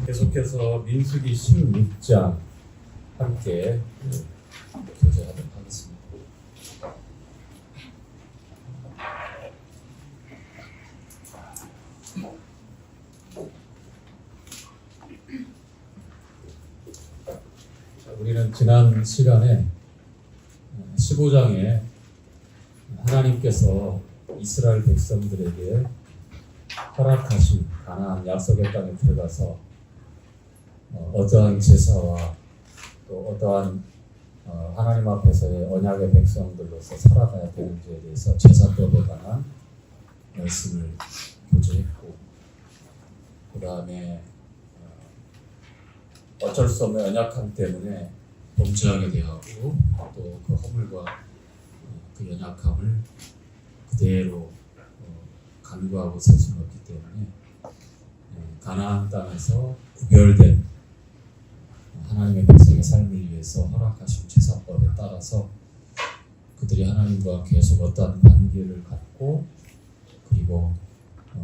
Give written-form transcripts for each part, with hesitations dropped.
계속해서 민수기 16장 함께 교제하도록 하겠습니다. 우리는 지난 시간에 15장에 하나님께서 이스라엘 백성들에게 허락하신 가나안 약속의 땅에 들어가서 어떠한 제사와 또 어떠한 하나님 앞에서의 언약의 백성들로서 살아가야 되는지에 대해서 제사법에 관한 말씀을 교제했고, 그 다음에 어쩔 수 없는 연약함 때문에 범죄하게 되었고, 또 그 허물과 그 연약함을 그대로 간구하고 살 수는 없기 때문에 가나안 땅에서 구별된 하나님의 백성의 삶을 위해서 허락하신 제사법에 따라서 그들이 하나님과 계속 어떠한 관계를 갖고, 그리고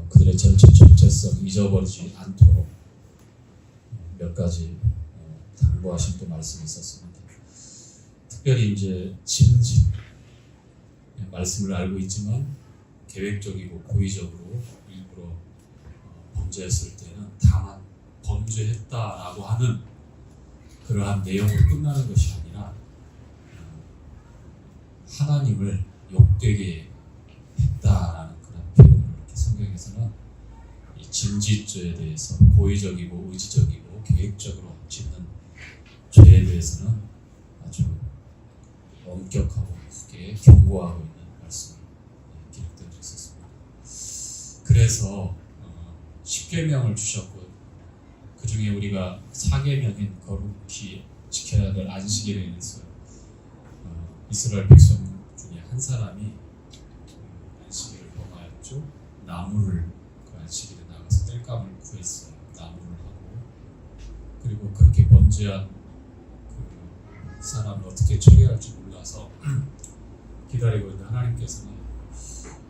그들의 전체 정체성 잊어버리지 않도록 몇 가지 당부하신 또 말씀이 있었습니다. 특별히 이제 짐짓 말씀을 알고 있지만 계획적이고 고의적으로 일부러 범죄했을 때는 다만 범죄했다라고 하는 그러한 내용으로 끝나는 것이 아니라 하나님을 욕되게 했다라는 그런 표현을 이렇게 성경에서는 이 짐짓죄에 대해서 고의적이고 의지적이고 계획적으로 짓는 죄에 대해서는 아주 엄격하고 크게 경고하고 있는 말씀이 기록되어 있었습니다. 그래서 10계명을 주셨고, 그 중에 우리가 4계명인 거룩히 지켜야 될 안식일에 대해서 이스라엘 백성 중에 한 사람이 안식일을 범하였죠. 나무를 그 안식일에 나가서 땔감을 구했어요. 나무를 하고, 그리고 그렇게 범죄한 그 사람을 어떻게 처리할지 몰라서 기다리고 있는 하나님께서는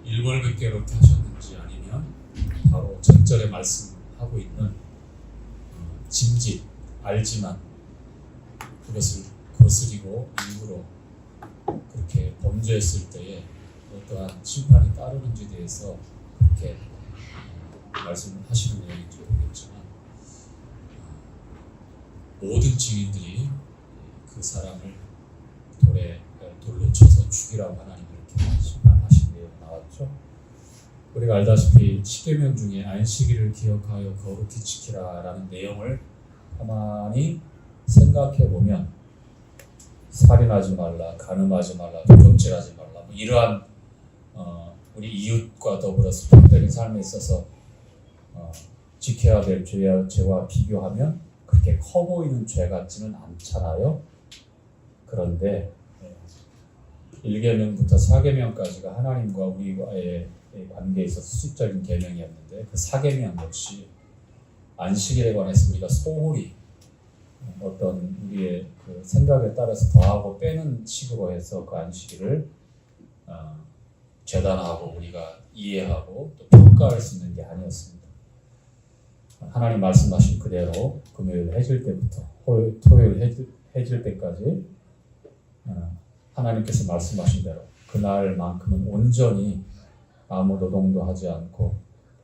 일벌백계 그렇게 하셨는지, 아니면 바로 전절에 말씀하고 있는 짐짓, 알지만 그것을 거스리고 일부러 그렇게 범죄했을 때에 어떠한 심판이 따르는지에 대해서 그렇게 말씀하시는 내용인지 모르겠지만, 모든 증인들이 그 사람을 돌로 쳐서 죽이라고 하나님 이렇게 심판하신 내용 나왔죠. 우리가 알다시피 10계명 중에 안식일을 기억하여 거룩히 지키라라는 내용을 가만히 생각해 보면, 살인하지 말라, 간음하지 말라, 도적질하지 말라, 이러한 우리 이웃과 더불어서 특별히 삶에 있어서 지켜야 될 죄와 비교하면 그렇게 커 보이는 죄 같지는 않잖아요. 그런데 1계명부터 4계명까지가 하나님과 우리와의 관계에 있어서 수직적인 계명이었는데, 그 4계명 역시 안식일에 관해서 우리가 소홀히 어떤 우리의 그 생각에 따라서 더하고 빼는 식으로 해서 그 안식일을 재단하고 우리가 이해하고 또 평가할 수 있는 게 아니었습니다. 하나님 말씀하신 그대로 금요일 해질 때부터 토요일 해질 때까지 하나님께서 말씀하신 대로 그날만큼은 온전히 아무 노동도 하지 않고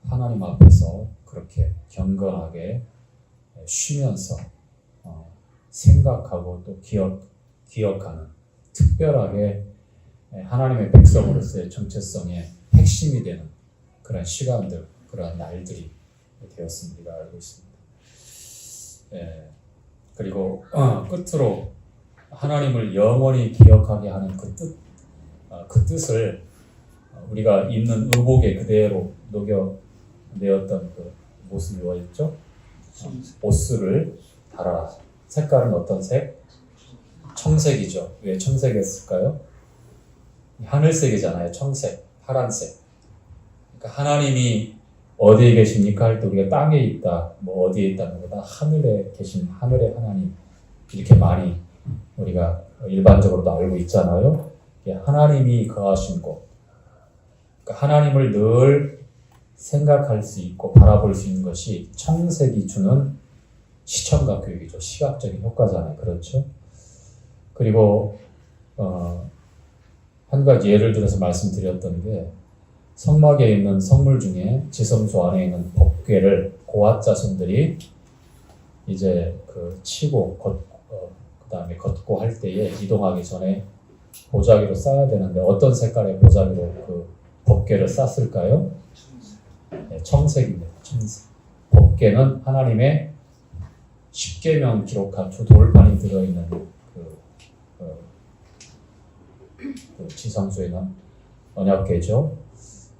하나님 앞에서 그렇게 경건하게 쉬면서 생각하고 또 기억하는, 특별하게 하나님의 백성으로서의 정체성의 핵심이 되는 그런 시간들, 그런 날들이 되었음을 우리가 알고 있습니다. 그리고 끝으로 하나님을 영원히 기억하게 하는 그 뜻을 우리가 입는 의복에 그대로 녹여내었던 그 모습이 뭐였죠? 옷을 달아라. 색깔은 어떤 색? 청색이죠. 왜 청색이었을까요? 하늘색이잖아요. 청색, 파란색. 그러니까 하나님이 어디에 계십니까? 할 때 우리가 땅에 있다, 뭐 어디에 있다는 것보다 하늘에 계신 하늘의 하나님, 이렇게 많이 우리가 일반적으로도 알고 있잖아요. 하나님이 거하신 곳, 그러니까 하나님을 늘 생각할 수 있고 바라볼 수 있는 것이 청색이 주는 시청각 교육이죠. 시각적인 효과잖아요. 그렇죠? 그리고 한 가지 예를 들어서 말씀드렸던 게 성막에 있는 성물 중에 지성소 안에 있는 법궤를 고앗 자손들이 이제 그 치고 그다음에 걷고 할 때에 이동하기 전에 보자기로 쌓아야 되는데 어떤 색깔의 보자기로 그 법궤를 쌌을까요? 네, 청색입니다. 청색. 법궤는 하나님의 십계명 기록한 두 돌판이 들어있는 그 지성소에는 언약궤죠.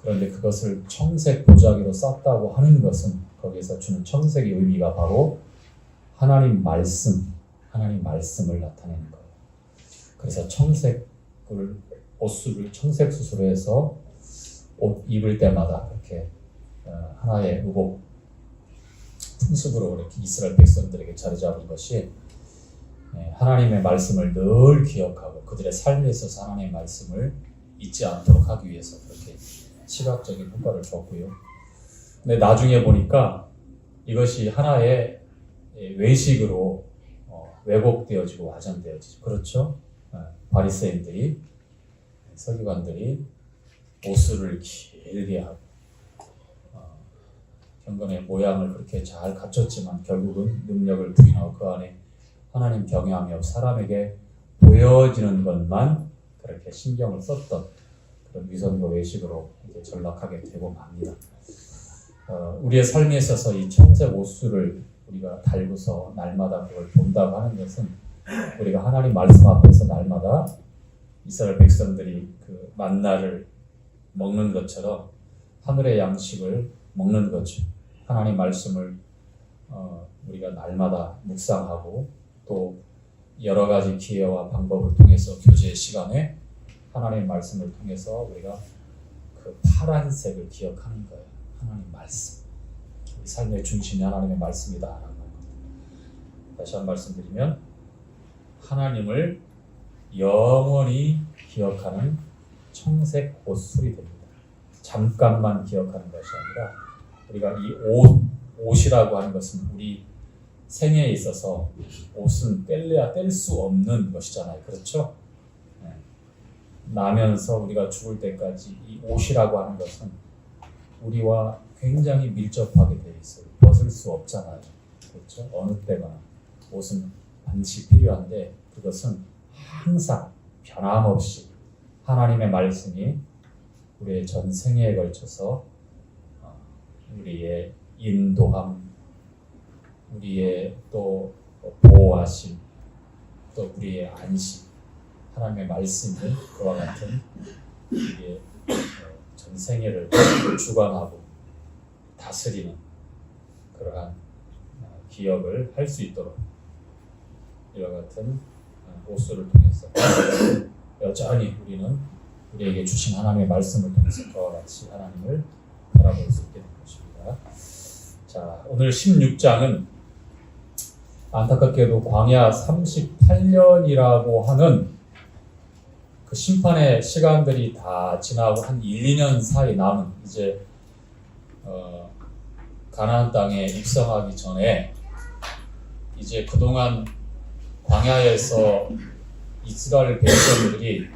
그런데 그것을 청색 보자기로 쌌다고 하는 것은 거기서 주는 청색의 의미가 바로 하나님 말씀을 나타내는 거예요. 그래서 옷수를 청색 수수로 해서 옷 입을 때마다 이렇게 하나의 의복 풍습으로 이렇게 이스라엘 백성들에게 자리 잡은 것이 하나님의 말씀을 늘 기억하고 그들의 삶에 있어서 하나님의 말씀을 잊지 않도록 하기 위해서 그렇게 시각적인 효과를 줬고요. 근데 나중에 보니까 이것이 하나의 외식으로 왜곡되어지고 화전되어지죠. 그렇죠? 바리새인들이 서기관들이 옷수를 길게 하고 경건의 모양을 그렇게 잘 갖췄지만 결국은 능력을 부인하고 그 안에 하나님 경외함이 없어 사람에게 보여지는 것만 그렇게 신경을 썼던 그런 위선과 외식으로 이제 전락하게 되고 맙니다. 우리의 삶에 있어서 이 청색 옷수를 우리가 달고서 날마다 그걸 본다고 하는 것은 우리가 하나님 말씀 앞에서 날마다 이스라엘 백성들이 그 만나를 먹는 것처럼 하늘의 양식을 먹는 거죠. 하나님 말씀을 우리가 날마다 묵상하고 또 여러 가지 기회와 방법을 통해서 교제 시간에 하나님 말씀을 통해서 우리가 그 파란색을 기억하는 거예요. 하나님 말씀. 우리 삶의 중심이 하나님의 말씀이다라는 겁니다. 다시 한 번 말씀드리면 하나님을 영원히 기억하는 청색 옷술이 됩니다. 잠깐만 기억하는 것이 아니라 우리가 이 옷이라고 하는 것은 우리 생애에 있어서 옷은 뗄래야 뗄 수 없는 것이잖아요. 그렇죠? 나면서 우리가 죽을 때까지 이 옷이라고 하는 것은 우리와 굉장히 밀접하게 되어 있어요. 벗을 수 없잖아요. 그렇죠? 어느 때나 옷은 반드시 필요한데 그것은 항상 변함없이 하나님의 말씀이 우리의 전 생애에 걸쳐서 우리의 인도함, 우리의 또 보호하심, 또 우리의 안심, 하나님의 말씀이 그와 같은 우리의 전 생애를 주관하고 다스리는 그러한 기억을 할 수 있도록 이와 같은 옷수를 통해서 여전히 우리는 우리에게 주신 하나님의 말씀을 통해서 그와 같이 하나님을 바라볼 수 있게 된 것입니다. 자, 오늘 16장은 안타깝게도 광야 38년이라고 하는 그 심판의 시간들이 다 지나고 한 1, 2년 사이 남은 이제 가나안 땅에 입성하기 전에 이제 그동안 광야에서 이스라엘 백성들이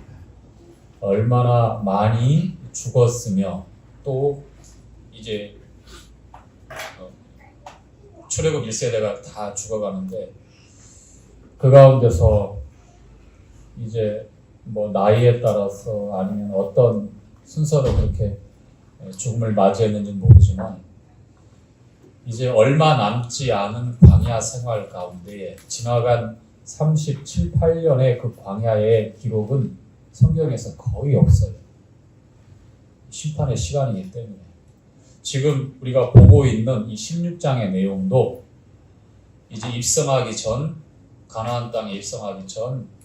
얼마나 많이 죽었으며 또 이제 출애굽 1세대가 다 죽어가는데 그 가운데서 이제 뭐 나이에 따라서 아니면 어떤 순서로 그렇게 죽음을 맞이했는지는 모르지만 이제 얼마 남지 않은 광야 생활 가운데 지나간 37, 8년의 그 광야의 기록은 성경에서 거의 없어요. 심판의 시간이기 때문에 지금 우리가 보고 있는 이 16장의 내용도 이제 입성하기 전 가나안 땅에 입성하기 전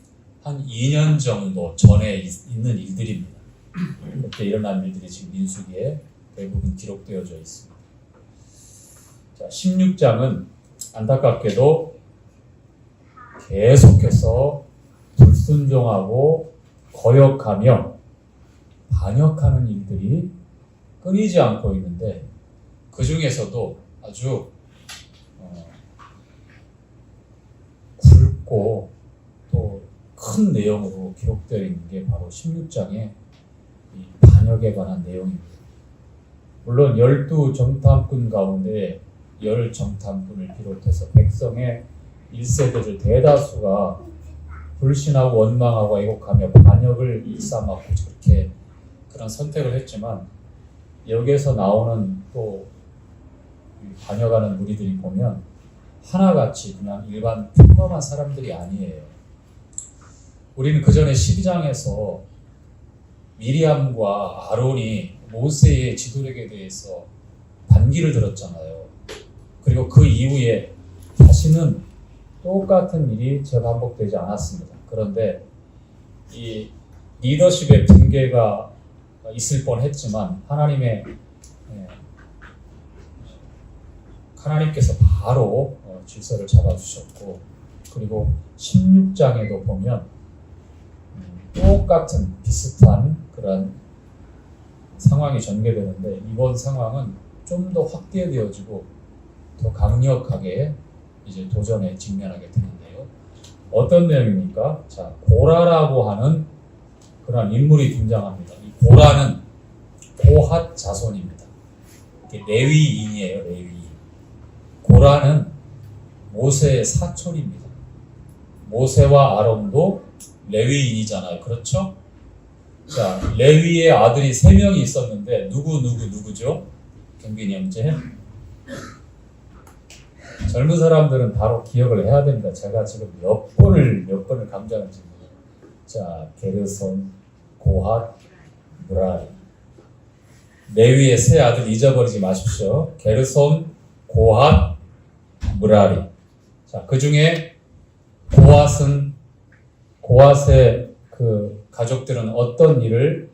한 2년 정도 전에 있는 일들입니다. 그때 일어난 일들이 지금 민수기에 대부분 기록되어져 있습니다. 자, 16장은 안타깝게도 계속해서 불순종하고 거역하며 반역하는 일들이 끊이지 않고 있는데 그 중에서도 아주 깊고 또 큰 내용으로 기록되어 있는 게 바로 16장의 이 반역에 관한 내용입니다. 물론 12정탐꾼 가운데 10정탐꾼을 비롯해서 백성의 1세대들 대다수가 불신하고 원망하고 애곡하며 반역을 일삼았고 그렇게 그런 선택을 했지만 여기에서 나오는 또 반역하는 무리들이 보면 하나같이 그냥 일반 평범한 사람들이 아니에요. 우리는 그 전에 12장에서 미리암과 아론이 모세의 지도력에 대해서 반기를 들었잖아요. 그리고 그 이후에 다시는 똑같은 일이 재반복되지 않았습니다. 그런데 이 리더십의 붕괴가 있을 뻔했지만 하나님께서 바로 질서를 잡아주셨고, 그리고 16장에도 보면 똑같은 비슷한 그런 상황이 전개되는데 이번 상황은 좀 더 확대되어지고 더 강력하게 이제 도전에 직면하게 되는데요. 어떤 내용입니까? 자, 고라라고 하는 그런 인물이 등장합니다. 이 고라는 고핫 자손입니다. 이게 레위인이에요, 레위인. 고라는 모세의 사촌입니다. 모세와 아론도 레위인이잖아요. 그렇죠? 자, 레위의 아들이 3명이 있었는데 누구죠? 경빈이 형제. 젊은 사람들은 바로 기억을 해야 됩니다. 제가 지금 몇 번을 강조하는지. 자, 게르손, 고핫, 무라리. 레위의 세 아들 잊어버리지 마십시오. 게르손, 고핫, 무라리. 자, 그 중에 고핫의 그 가족들은 어떤 일을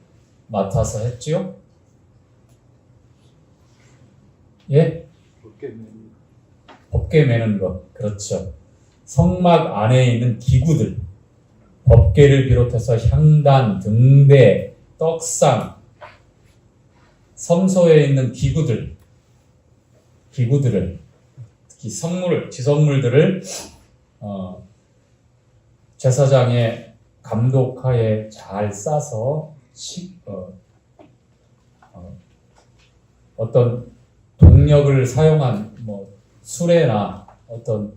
맡아서 했지요? 예? 법궤 매는 것. 그렇죠. 성막 안에 있는 기구들, 법궤를 비롯해서 향단, 등대, 떡상, 성소에 있는 기구들을, 특히 지성물들을 제사장의 감독하에 잘 싸서 어떤 동력을 사용한 수레나 어떤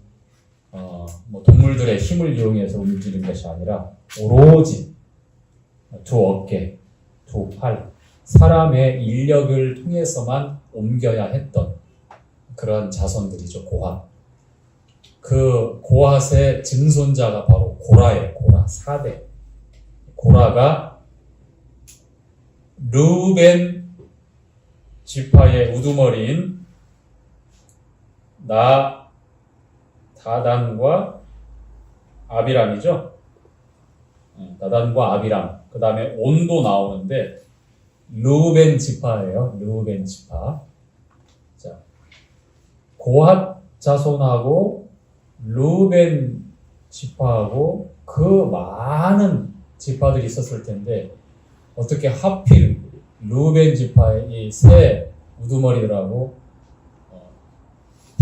동물들의 힘을 이용해서 움직이는 것이 아니라 오로지 두 어깨, 두 팔, 사람의 인력을 통해서만 옮겨야 했던 그런 자손들이죠. 고핫. 그 고핫의 증손자가 바로 고라예요. 고라 4대. 고라가 르우벤 지파의 우두머리인 다단과 아비람이죠. 다단과 아비람. 그 다음에 온도 나오는데 르우벤 지파예요. 르우벤 지파. 자, 고핫 자손하고 르우벤 지파하고 그 많은 지파들이 있었을 텐데 어떻게 하필 르우벤 지파의 이 세 우두머리들하고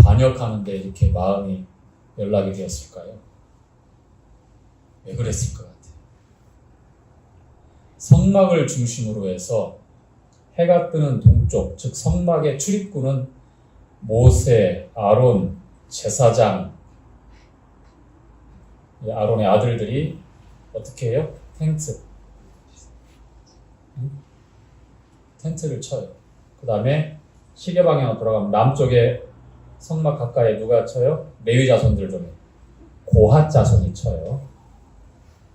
반역하는데 이렇게 마음이 연락이 되었을까요? 왜 그랬을 것 같아요? 성막을 중심으로 해서 해가 뜨는 동쪽, 즉 성막의 출입구는 모세, 아론, 제사장, 아론의 아들들이 어떻게 해요? 텐트를 쳐요. 그 다음에 시계 방향으로 돌아가면 남쪽에 성막 가까이에 누가 쳐요? 레위 자손들도 고핫 자손이 쳐요.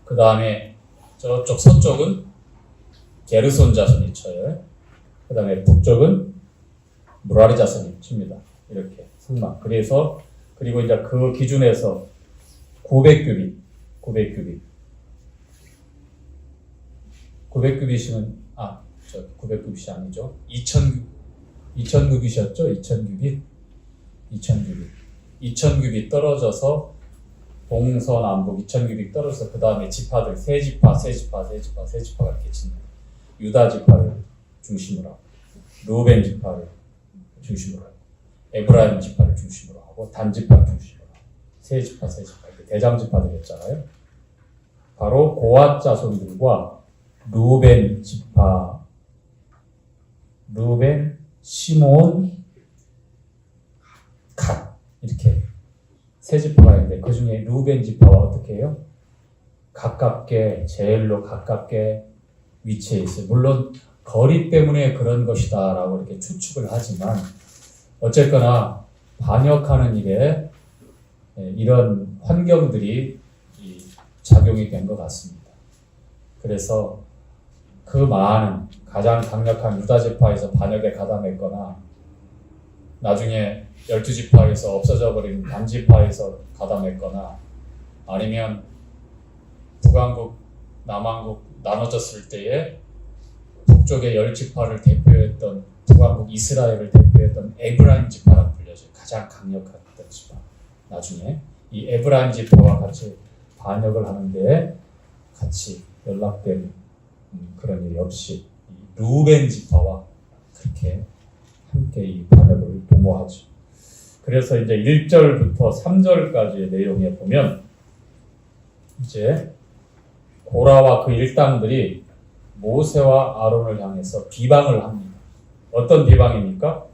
그 다음에 저쪽 서쪽은 게르손 자손이 쳐요. 그 다음에 북쪽은 무라리 자손이 칩니다. 이렇게 성막. 그리고 이제 그 기준에서 900규빗. 900규빗이면 900규빗이 아니죠. 2000규빗이었죠. 2000규빗 떨어져서 동서남북 2000규빗 떨어져서 그 다음에 지파들 세 지파가 이렇게 짓는 유다 지파를 중심으로 하고 르우벤 지파를 중심으로 하고 에브라임 지파를 중심으로 하고 단 지파를 중심으로 하고 세 지파 이렇게 대장지파 되겠잖아요. 바로 고앗 자손들과 루벤 지파, 루벤, 시몬, 갓 이렇게 세 지파가 있는데 그 중에 루벤 지파와 어떻게 해요? 가깝게, 제일로 가깝게 위치해 있어요. 물론 거리 때문에 그런 것이다 라고 이렇게 추측을 하지만 어쨌거나 반역하는 일에 이런 환경들이 작용이 된 것 같습니다. 그래서 그 많은 가장 강력한 유다지파에서 반역에 가담했거나 나중에 12지파에서 없어져 버린 단지파에서 가담했거나 아니면 북왕국, 남왕국 나눠졌을 때에 북쪽의 10지파를 대표했던 북왕국 이스라엘을 대표했던 에브라임 지파라고 불려져요. 가장 강력한 지파. 나중에 이 에브라임 지파와 같이 반역을 하는데 같이 연락된 그런 일 역시 루벤 지파와 그렇게 함께 이 반역을 도모하죠. 그래서 이제 1절부터 3절까지의 내용에 보면 이제 고라와 그 일당들이 모세와 아론을 향해서 비방을 합니다. 어떤 비방입니까?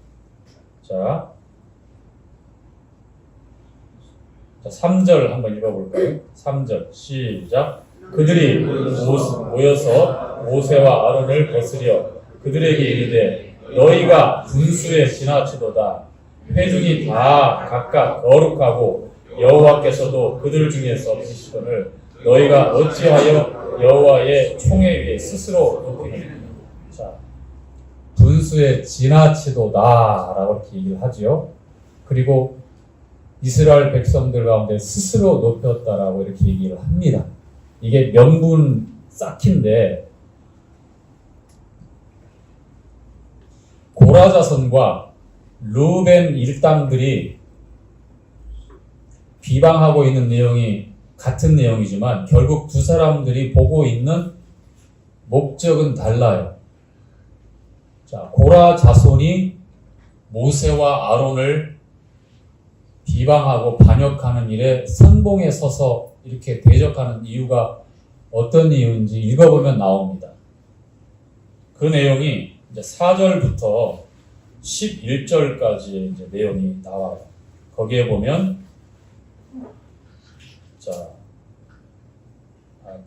자 3절 한번 읽어볼까요? 3절 시작. 그들이 모여서 모세와 아론을 거스려 그들에게 이르되 너희가 분수에 지나치도다. 회중이 다 각각 거룩하고 여호와께서도 그들 중에서 없으시거늘 너희가 어찌하여 여호와의 총에 위에 스스로 높이느냐. 자, 분수에 지나치도다 라고 이렇게 얘기를 하죠. 그리고 이스라엘 백성들 가운데 스스로 높였다라고 이렇게 얘기를 합니다. 이게 명분 쌓기인데 고라 자손과 루벤 일당들이 비방하고 있는 내용이 같은 내용이지만 결국 두 사람들이 보고 있는 목적은 달라요. 자, 고라 자손이 모세와 아론을 비방하고 반역하는 일에 선봉에 서서 이렇게 대적하는 이유가 어떤 이유인지 읽어보면 나옵니다. 그 내용이 이제 4절부터 11절까지의 이제 내용이 나와요. 거기에 보면 자,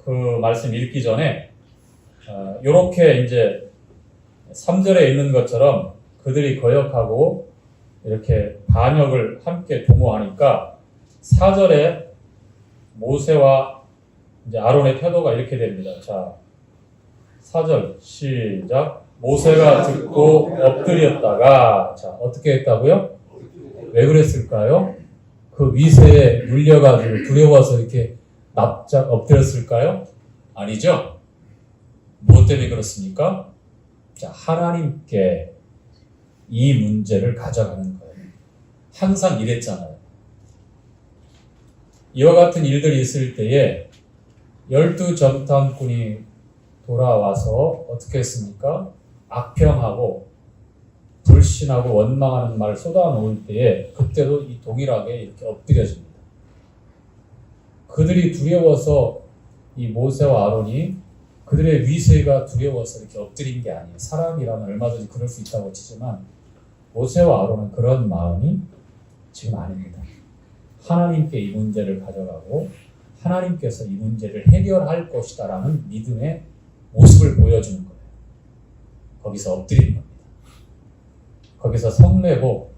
그 말씀 읽기 전에 이렇게 이제 3절에 있는 것처럼 그들이 거역하고 이렇게 반역을 함께 도모하니까 4절에 모세와 이제 아론의 태도가 이렇게 됩니다. 자, 4절 시작. 모세가 듣고 엎드렸다가 자, 어떻게 했다고요? 왜 그랬을까요? 그 위세에 눌려가지고 두려워서 이렇게 납작 엎드렸을까요? 아니죠? 무엇 때문에 그렇습니까? 자, 하나님께 이 문제를 가져가는 거예요. 항상 이랬잖아요. 이와 같은 일들이 있을 때에 12정탐꾼이 돌아와서 어떻게 했습니까? 악평하고 불신하고 원망하는 말을 쏟아놓을 때에 그때도 이 동일하게 이렇게 엎드려집니다. 그들이 두려워서 이 모세와 아론이 그들의 위세가 두려워서 이렇게 엎드린 게 아니에요. 사람이라면 얼마든지 그럴 수 있다고 치지만 모세와 아론은 그런 마음이 지금 아닙니다. 하나님께 이 문제를 가져가고 하나님께서 이 문제를 해결할 것이다라는 믿음의 모습을 보여주는 거예요. 거기서 엎드리는 겁니다. 거기서 성내고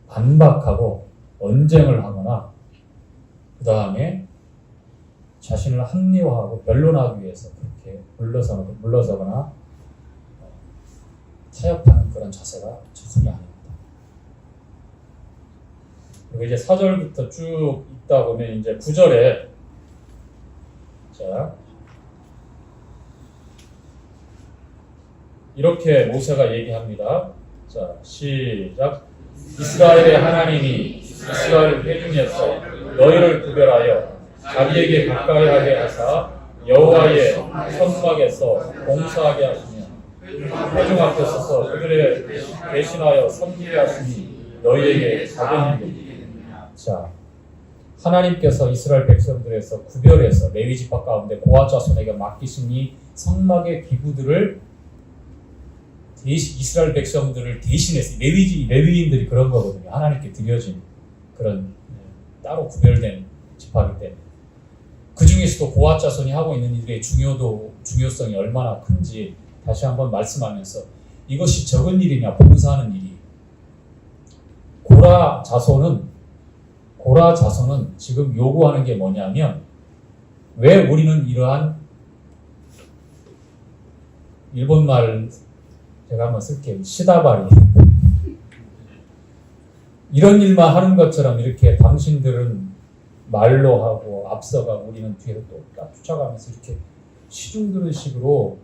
반박하고 언쟁을 하거나 그 다음에 자신을 합리화하고 변론하기 위해서 그렇게 물러서거나 타협하는 그런 자세가 전혀 아닙니다. 그리고 이제 4절부터 쭉 있다 보면 이제 9절에 자 이렇게 모세가 얘기합니다. 자 시작. 이스라엘의 하나님이 이스라엘 회중에서 너희를 구별하여 자기에게 가까이 하게 하사 여호와의 천막에서 봉사하게 하시며 회중 앞에 서서 그들의 대신하여 섬기게 하시니 너희에게 작은 일이. 자, 하나님께서 이스라엘 백성들에서 구별해서 레위 지파 가운데 고아 자손에게 맡기신 이 성막의 기구들을 이스라엘 백성들을 대신해서 레위인들이 그런 거거든요. 하나님께 드려진 그런 따로 구별된 지파이기 때문에 그 중에서도 고아 자손이 하고 있는 일의 중요성이 얼마나 큰지 다시 한번 말씀하면서 이것이 적은 일이냐 봉사하는 일이 고라 자손은 지금 요구하는 게 뭐냐면 왜 우리는 이러한 일본말 제가 한번 쓸게요. 시다바리 이런 일만 하는 것처럼 이렇게 당신들은 말로 하고 앞서가 우리는 뒤에서 또 딱 쫓아가면서 이렇게 시중 드는 식으로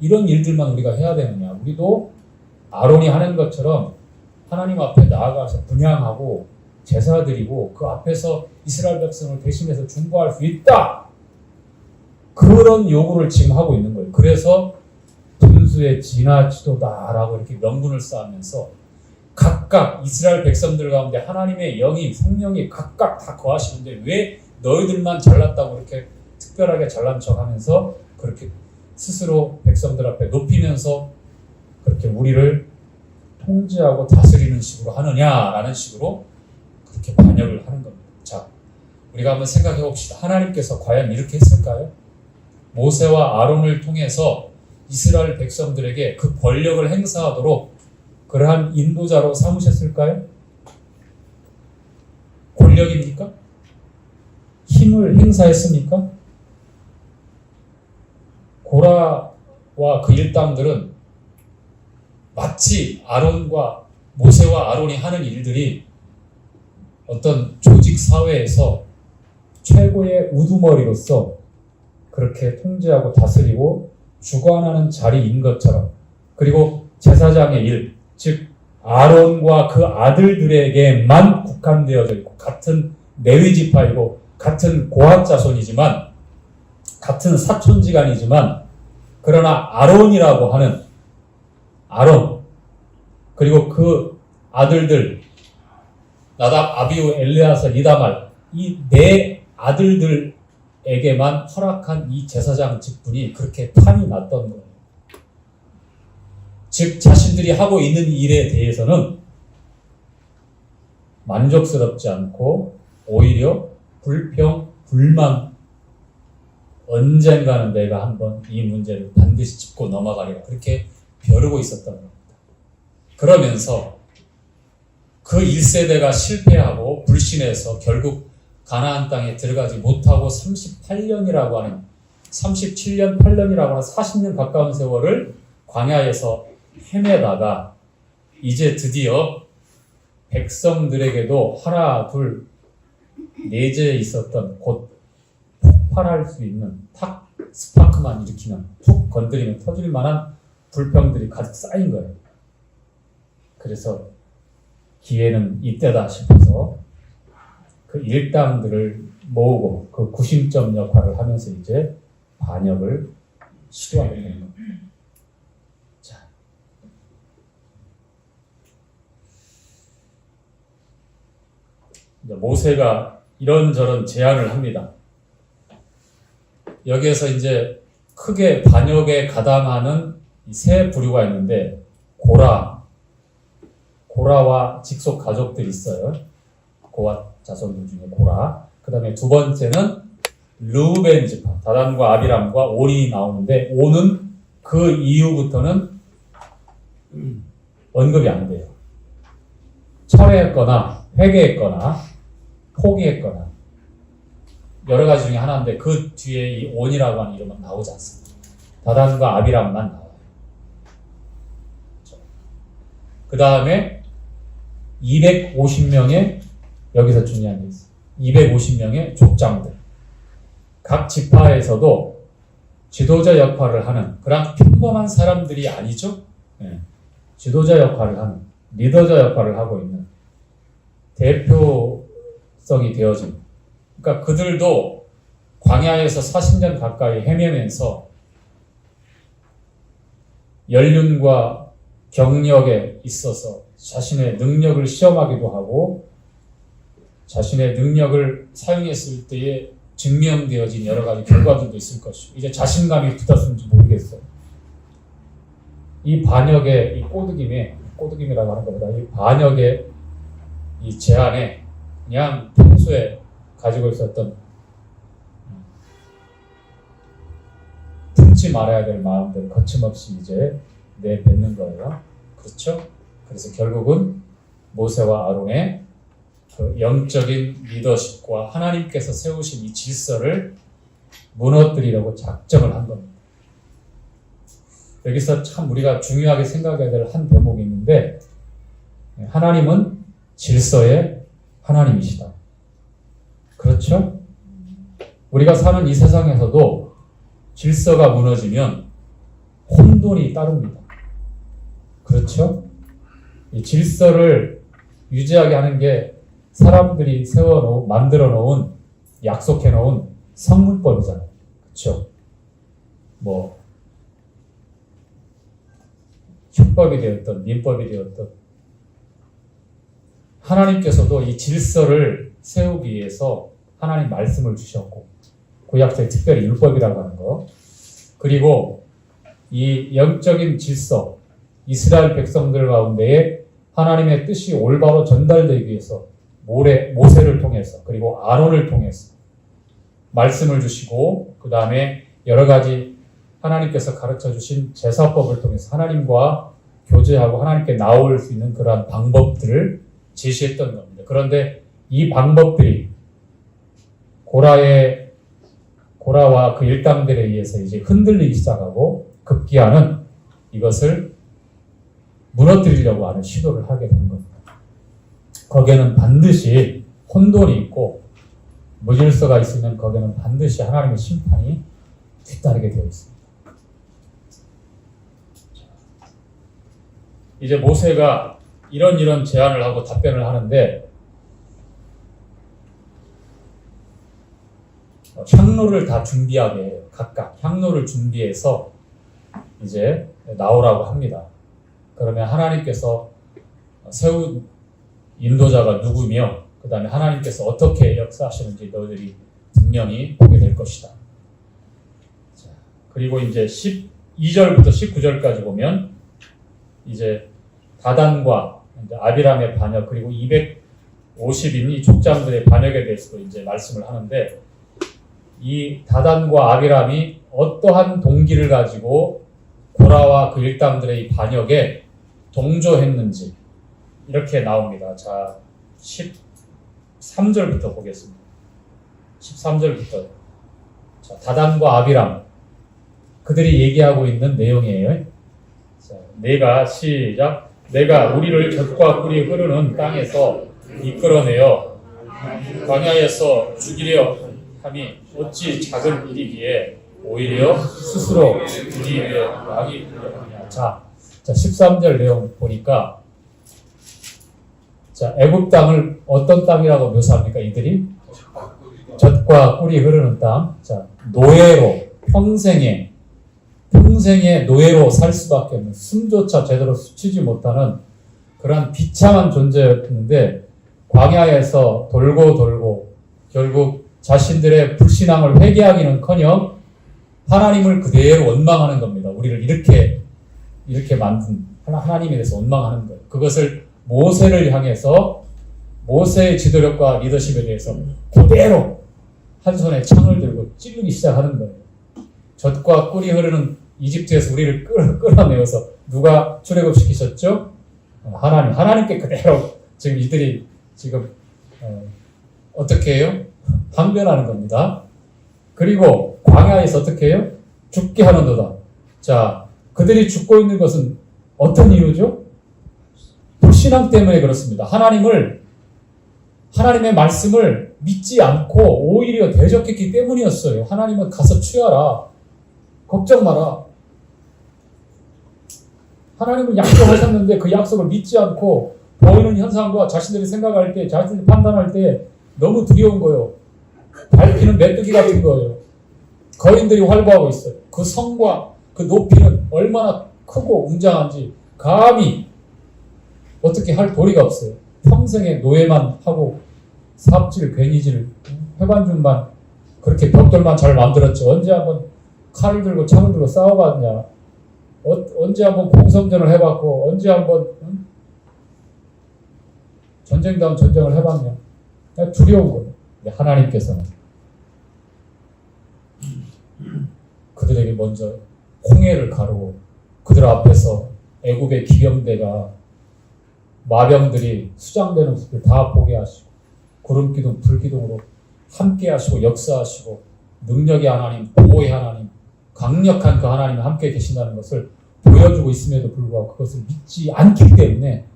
이런 일들만 우리가 해야 되느냐. 우리도 아론이 하는 것처럼 하나님 앞에 나아가서 분향하고 제사 드리고 그 앞에서 이스라엘 백성을 대신해서 중보할 수 있다. 그런 요구를 지금 하고 있는 거예요. 그래서 분수의 진화지도다라고 이렇게 명분을 쌓으면서 각각 이스라엘 백성들 가운데 하나님의 영이 성령이 각각 다 거하시는데 왜 너희들만 잘났다고 이렇게 특별하게 잘난 척하면서 그렇게 스스로 백성들 앞에 높이면서 그렇게 우리를 통제하고 다스리는 식으로 하느냐라는 식으로 그렇게 반역을 하는 겁니다. 자, 우리가 한번 생각해 봅시다. 하나님께서 과연 이렇게 했을까요? 모세와 아론을 통해서 이스라엘 백성들에게 그 권력을 행사하도록 그러한 인도자로 삼으셨을까요? 권력입니까? 힘을 행사했습니까? 고라와 그 일당들은 마치 모세와 아론이 하는 일들이 어떤 조직 사회에서 최고의 우두머리로서 그렇게 통제하고 다스리고 주관하는 자리인 것처럼 그리고 제사장의 일, 즉 아론과 그 아들들에게만 국한되어져 있고 같은 레위 지파이고 같은 고핫 자손이지만 같은 사촌지간이지만 그러나 아론이라고 하는 아론 그리고 그 아들들 나답, 아비후, 엘레아살, 이다말 이 네 아들들에게만 허락한 이 제사장 직분이 그렇게 탐이 났던 거예요. 즉 자신들이 하고 있는 일에 대해서는 만족스럽지 않고 오히려 불평, 불만 언젠가는 내가 한번 이 문제를 반드시 짚고 넘어가리라 그렇게 벼르고 있었던 겁니다. 그러면서 그 1세대가 실패하고 불신해서 결국 가나안 땅에 들어가지 못하고 37년, 8년이라고 하는 40년 가까운 세월을 광야에서 헤매다가 이제 드디어 백성들에게도 하나, 둘, 내재에 있었던 곧 폭발할 수 있는 스파크만 일으키면 툭 건드리면 터질 만한 불평들이 가득 쌓인 거예요. 그래서 기회는 이때다 싶어서 그 일당들을 모으고 그 구심점 역할을 하면서 이제 반역을 시도하게 되는 겁니다. 자, 모세가 이런저런 제안을 합니다. 여기에서 이제 크게 반역에 가담하는 세 부류가 있는데 고라와 직속 가족들이 있어요. 고아 자손들 중에 고라. 그 다음에 두 번째는 르우벤 지파, 다단과 아비람과 온이 나오는데 온은 그 이후부터는 언급이 안 돼요. 철회했거나 회개했거나 포기했거나 여러 가지 중에 하나인데 그 뒤에 이 온이라고 하는 이름은 나오지 않습니다. 다단과 아비람만 나와요. 그 다음에 250명의 여기서 중요한 게 있어요. 250명의 족장들. 각 지파에서도 지도자 역할을 하는 그런 평범한 사람들이 아니죠. 네. 지도자 역할을 하는 리더자 역할을 하고 있는 대표성이 되어진 그러니까 그들도 광야에서 40년 가까이 헤매면서 연륜과 경력에 있어서 자신의 능력을 시험하기도 하고 자신의 능력을 사용했을 때에 증명되어진 여러 가지 결과들도 있을 것이고 이제 자신감이 붙었는지 모르겠어요. 이 반역의 이 꼬드김이라고 하는 것보다 이 반역의 이 제안에 그냥 평소에 가지고 있었던 품지 말아야 될 마음들 거침없이 이제 내뱉는 거예요. 그렇죠? 그래서 결국은 모세와 아론의 그 영적인 리더십과 하나님께서 세우신 이 질서를 무너뜨리려고 작정을 한 겁니다. 여기서 참 우리가 중요하게 생각해야 될 한 대목이 있는데 하나님은 질서의 하나님이시다. 그렇죠? 우리가 사는 이 세상에서도 질서가 무너지면 혼돈이 따릅니다. 그렇죠? 이 질서를 유지하게 하는 게 사람들이 만들어 놓은, 약속해 놓은 성문법이잖아요. 그렇죠? 뭐 율법이 되었던 민법이 되었던 하나님께서도 이 질서를 세우기 위해서 하나님 말씀을 주셨고 구약적인 특별히 율법이라고 하는 거 그리고 이 영적인 질서 이스라엘 백성들 가운데에 하나님의 뜻이 올바로 전달되기 위해서 모세를 통해서 그리고 아론을 통해서 말씀을 주시고 그 다음에 여러 가지 하나님께서 가르쳐 주신 제사법을 통해서 하나님과 교제하고 하나님께 나올 수 있는 그러한 방법들을 제시했던 겁니다. 그런데 이 방법들이 고라와 그 일당들에 의해서 이제 흔들리기 시작하고 급기야는 이것을 무너뜨리려고 하는 시도를 하게 된 겁니다. 거기에는 반드시 혼돈이 있고 무질서가 있으면 거기에는 반드시 하나님의 심판이 뒤따르게 되어 있습니다. 이제 모세가 이런 제안을 하고 답변을 하는데 향로를 다 준비하게 해요. 각각 향로를 준비해서 이제 나오라고 합니다. 그러면 하나님께서 세운 인도자가 누구며 그 다음에 하나님께서 어떻게 역사하시는지 너희들이 분명히 보게 될 것이다. 자, 그리고 이제 12절부터 19절까지 보면 이제 다단과 이제 아비람의 반역 그리고 250인 이 족장들의 반역에 대해서도 이제 말씀을 하는데 이 다단과 아비람이 어떠한 동기를 가지고 고라와 그 일당들의 이 반역에 동조했는지 이렇게 나옵니다. 자, 13절부터 보겠습니다. 13절부터. 자, 다단과 아비람 그들이 얘기하고 있는 내용이에요. 자, 시작. 내가 우리를 젖과 꿀이 흐르는 땅에서 이끌어내어 광야에서 죽이려 함이 어찌 작은 일이기에 오히려 스스로 우리 위에 왕이 되려 하냐. 자, 13절 내용 보니까 자, 애굽 땅을 어떤 땅이라고 묘사합니까? 이들이 젖과 꿀이 흐르는 땅. 자, 노예로 평생에 노예로 살 수밖에 없는 숨조차 제대로 스치지 못하는 그런 비참한 존재였는데 광야에서 돌고 결국 자신들의 불신앙을 회개하기는커녕 하나님을 그대로 원망하는 겁니다. 우리를 이렇게 만든 하나님에 대해서 원망하는 거예요. 그것을 모세를 향해서 모세의 지도력과 리더십에 대해서 그대로 한 손에 창을 들고 찌르기 시작하는 거예요. 젖과 꿀이 흐르는 이집트에서 우리를 끌어내어서 누가 출애굽시키셨죠? 하나님께 그대로 지금 이들이 지금 어떻게 해요? 항변하는 겁니다. 그리고 광야에서 어떻게 해요? 죽게 하는도다. 자, 그들이 죽고 있는 것은 어떤 이유죠? 불신앙 때문에 그렇습니다. 하나님의 말씀을 믿지 않고 오히려 대적했기 때문이었어요. 하나님은 가서 취하라. 걱정 마라. 하나님은 약속하셨는데 그 약속을 믿지 않고 보이는 현상과 자신들이 생각할 때, 자신들이 판단할 때 너무 두려운 거예요. 밟히는 메뚜기 같은 거예요. 거인들이 활보하고 있어요. 그 성과 그 높이는 얼마나 크고 웅장한지 감히 어떻게 할 도리가 없어요. 평생에 노예만 하고 삽질, 괜히질, 회관중만 그렇게 벽돌만 잘 만들었지. 언제 한번 칼을 들고 창을 들고 싸워봤냐? 언제 한번 공성전을 해봤고, 언제 한번 전쟁다운 전쟁을 해봤냐? 그냥 두려운 거예요. 하나님께서는 그들에게 먼저 홍해를 가르고 그들 앞에서 애굽의 기병대가 마병들이 수장되는 모습을 다 보게 하시고 구름기둥, 불기둥으로 함께 하시고 역사하시고 능력의 하나님, 보호의 하나님, 강력한 그 하나님이 함께 계신다는 것을 보여주고 있음에도 불구하고 그것을 믿지 않기 때문에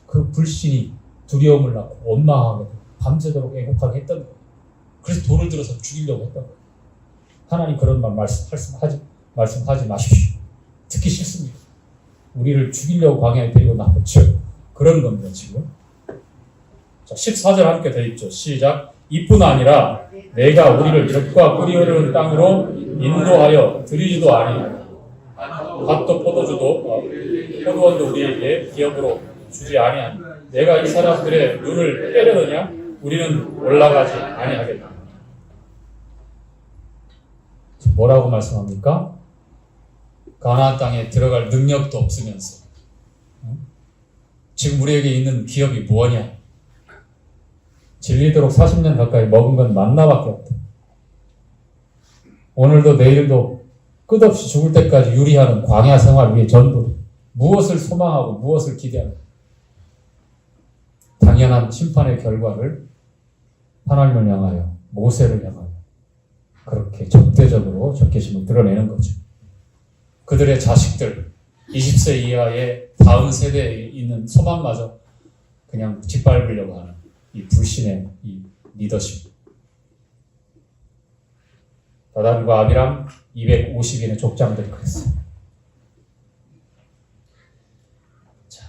그 불신이 두려움을 낳고 원망하게 되고 밤새도록 애곡하게 했던 거예요. 그래서 돌을 들어서 죽이려고 했던 거예요. 하나님 그런 말 말씀하지 마십시오. 듣기 싫습니다. 우리를 죽이려고 광야에 데리고 나왔죠. 그런 겁니다, 지금. 자, 14절 함께 돼 있죠. 시작. 이뿐 아니라 내가 우리를 젖과 꿀이 흐르는 땅으로 인도하여 드리지도 아니하고 밭도 포도주도 포도원도 우리에게 기업으로 주지 아니하니 내가 이 사람들의 눈을 빼려느냐? 우리는 올라가지 아니하겠다. 뭐라고 말씀합니까? 가나안 땅에 들어갈 능력도 없으면서 지금 우리에게 있는 기업이 뭐냐? 질리도록 40년 가까이 먹은 건 만나밖에 없다. 오늘도 내일도 끝없이 죽을 때까지 유리하는 광야 생활 위에 전부 무엇을 소망하고 무엇을 기대하고 당연한 심판의 결과를 하나님을 향하여 모세를 향하여 그렇게 적대적으로 적개심을 드러내는 거죠. 그들의 자식들 20세 이하의 다음 세대에 있는 소망마저 그냥 짓밟으려고 하는 이 불신의 이 리더십. 다단과 아비람 250인의 족장들이 그랬어요. 자,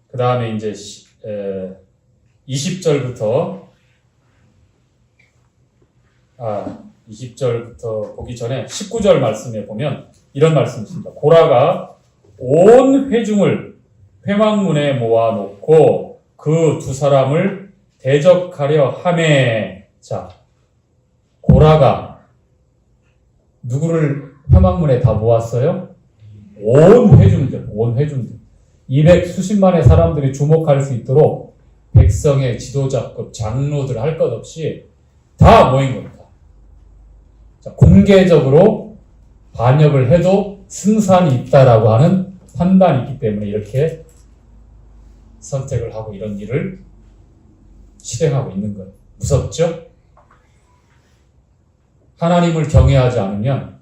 그 다음에 이제 20절부터 20절부터 보기 전에 19절 말씀에 보면 이런 말씀이 있습니다. 고라가 온 회중을 회막문에 모아놓고 그 두 사람을 대적하려 하매. 자, 고라가 누구를 회막문에 다 모았어요? 온 회중들. 200 수십만의 사람들이 주목할 수 있도록 백성의 지도자급 장로들 할 것 없이 다 모인 겁니다. 자, 공개적으로 반역을 해도 승산이 있다라고 하는 판단이 있기 때문에 이렇게 선택을 하고 이런 일을 실행하고 있는 거예요. 무섭죠? 하나님을 경외하지 않으면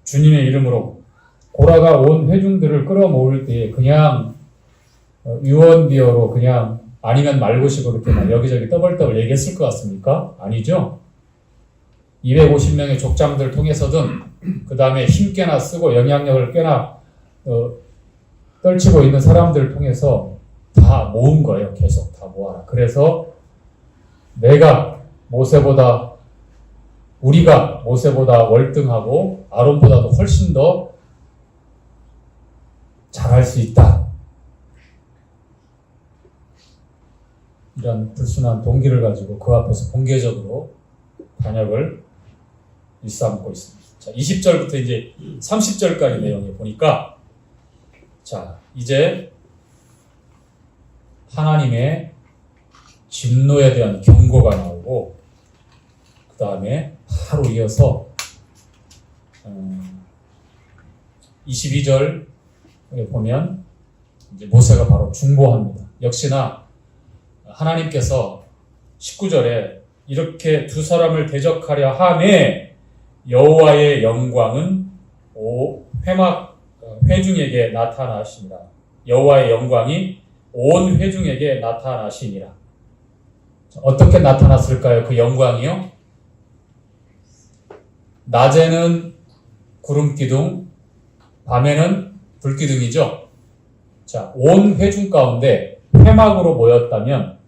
주님의 이름으로 고라가 온 회중들을 끌어모을 때에 그냥 유언비어로 그냥 아니면 말고식으로 이렇게 막 여기저기 떠벌떠벌 얘기했을 것 같습니까? 아니죠? 250명의 족장들 통해서든 그 다음에 힘 꽤나 쓰고 영향력을 꽤나 떨치고 있는 사람들을 통해서 다 모은 거예요. 계속 다 모아라. 그래서 우리가 모세보다 월등하고 아론보다도 훨씬 더 잘할 수 있다. 이런 불순한 동기를 가지고 그 앞에서 공개적으로 반역을 일삼고 있습니다. 자, 20절부터 이제 30절까지 내용에 보니까 자, 이제 하나님의 진노에 대한 경고가 나오고 그 다음에 바로 이어서 22절에 보면 이제 모세가 바로 중보합니다. 역시나 하나님께서 19절에 이렇게 두 사람을 대적하려 하매 여호와의 영광은 회중에게 나타나시니라. 여호와의 영광이 온 회중에게 나타나시니라. 어떻게 나타났을까요? 그 영광이요? 낮에는 구름기둥, 밤에는 불기둥이죠. 자, 온 회중 가운데 회막으로 모였다면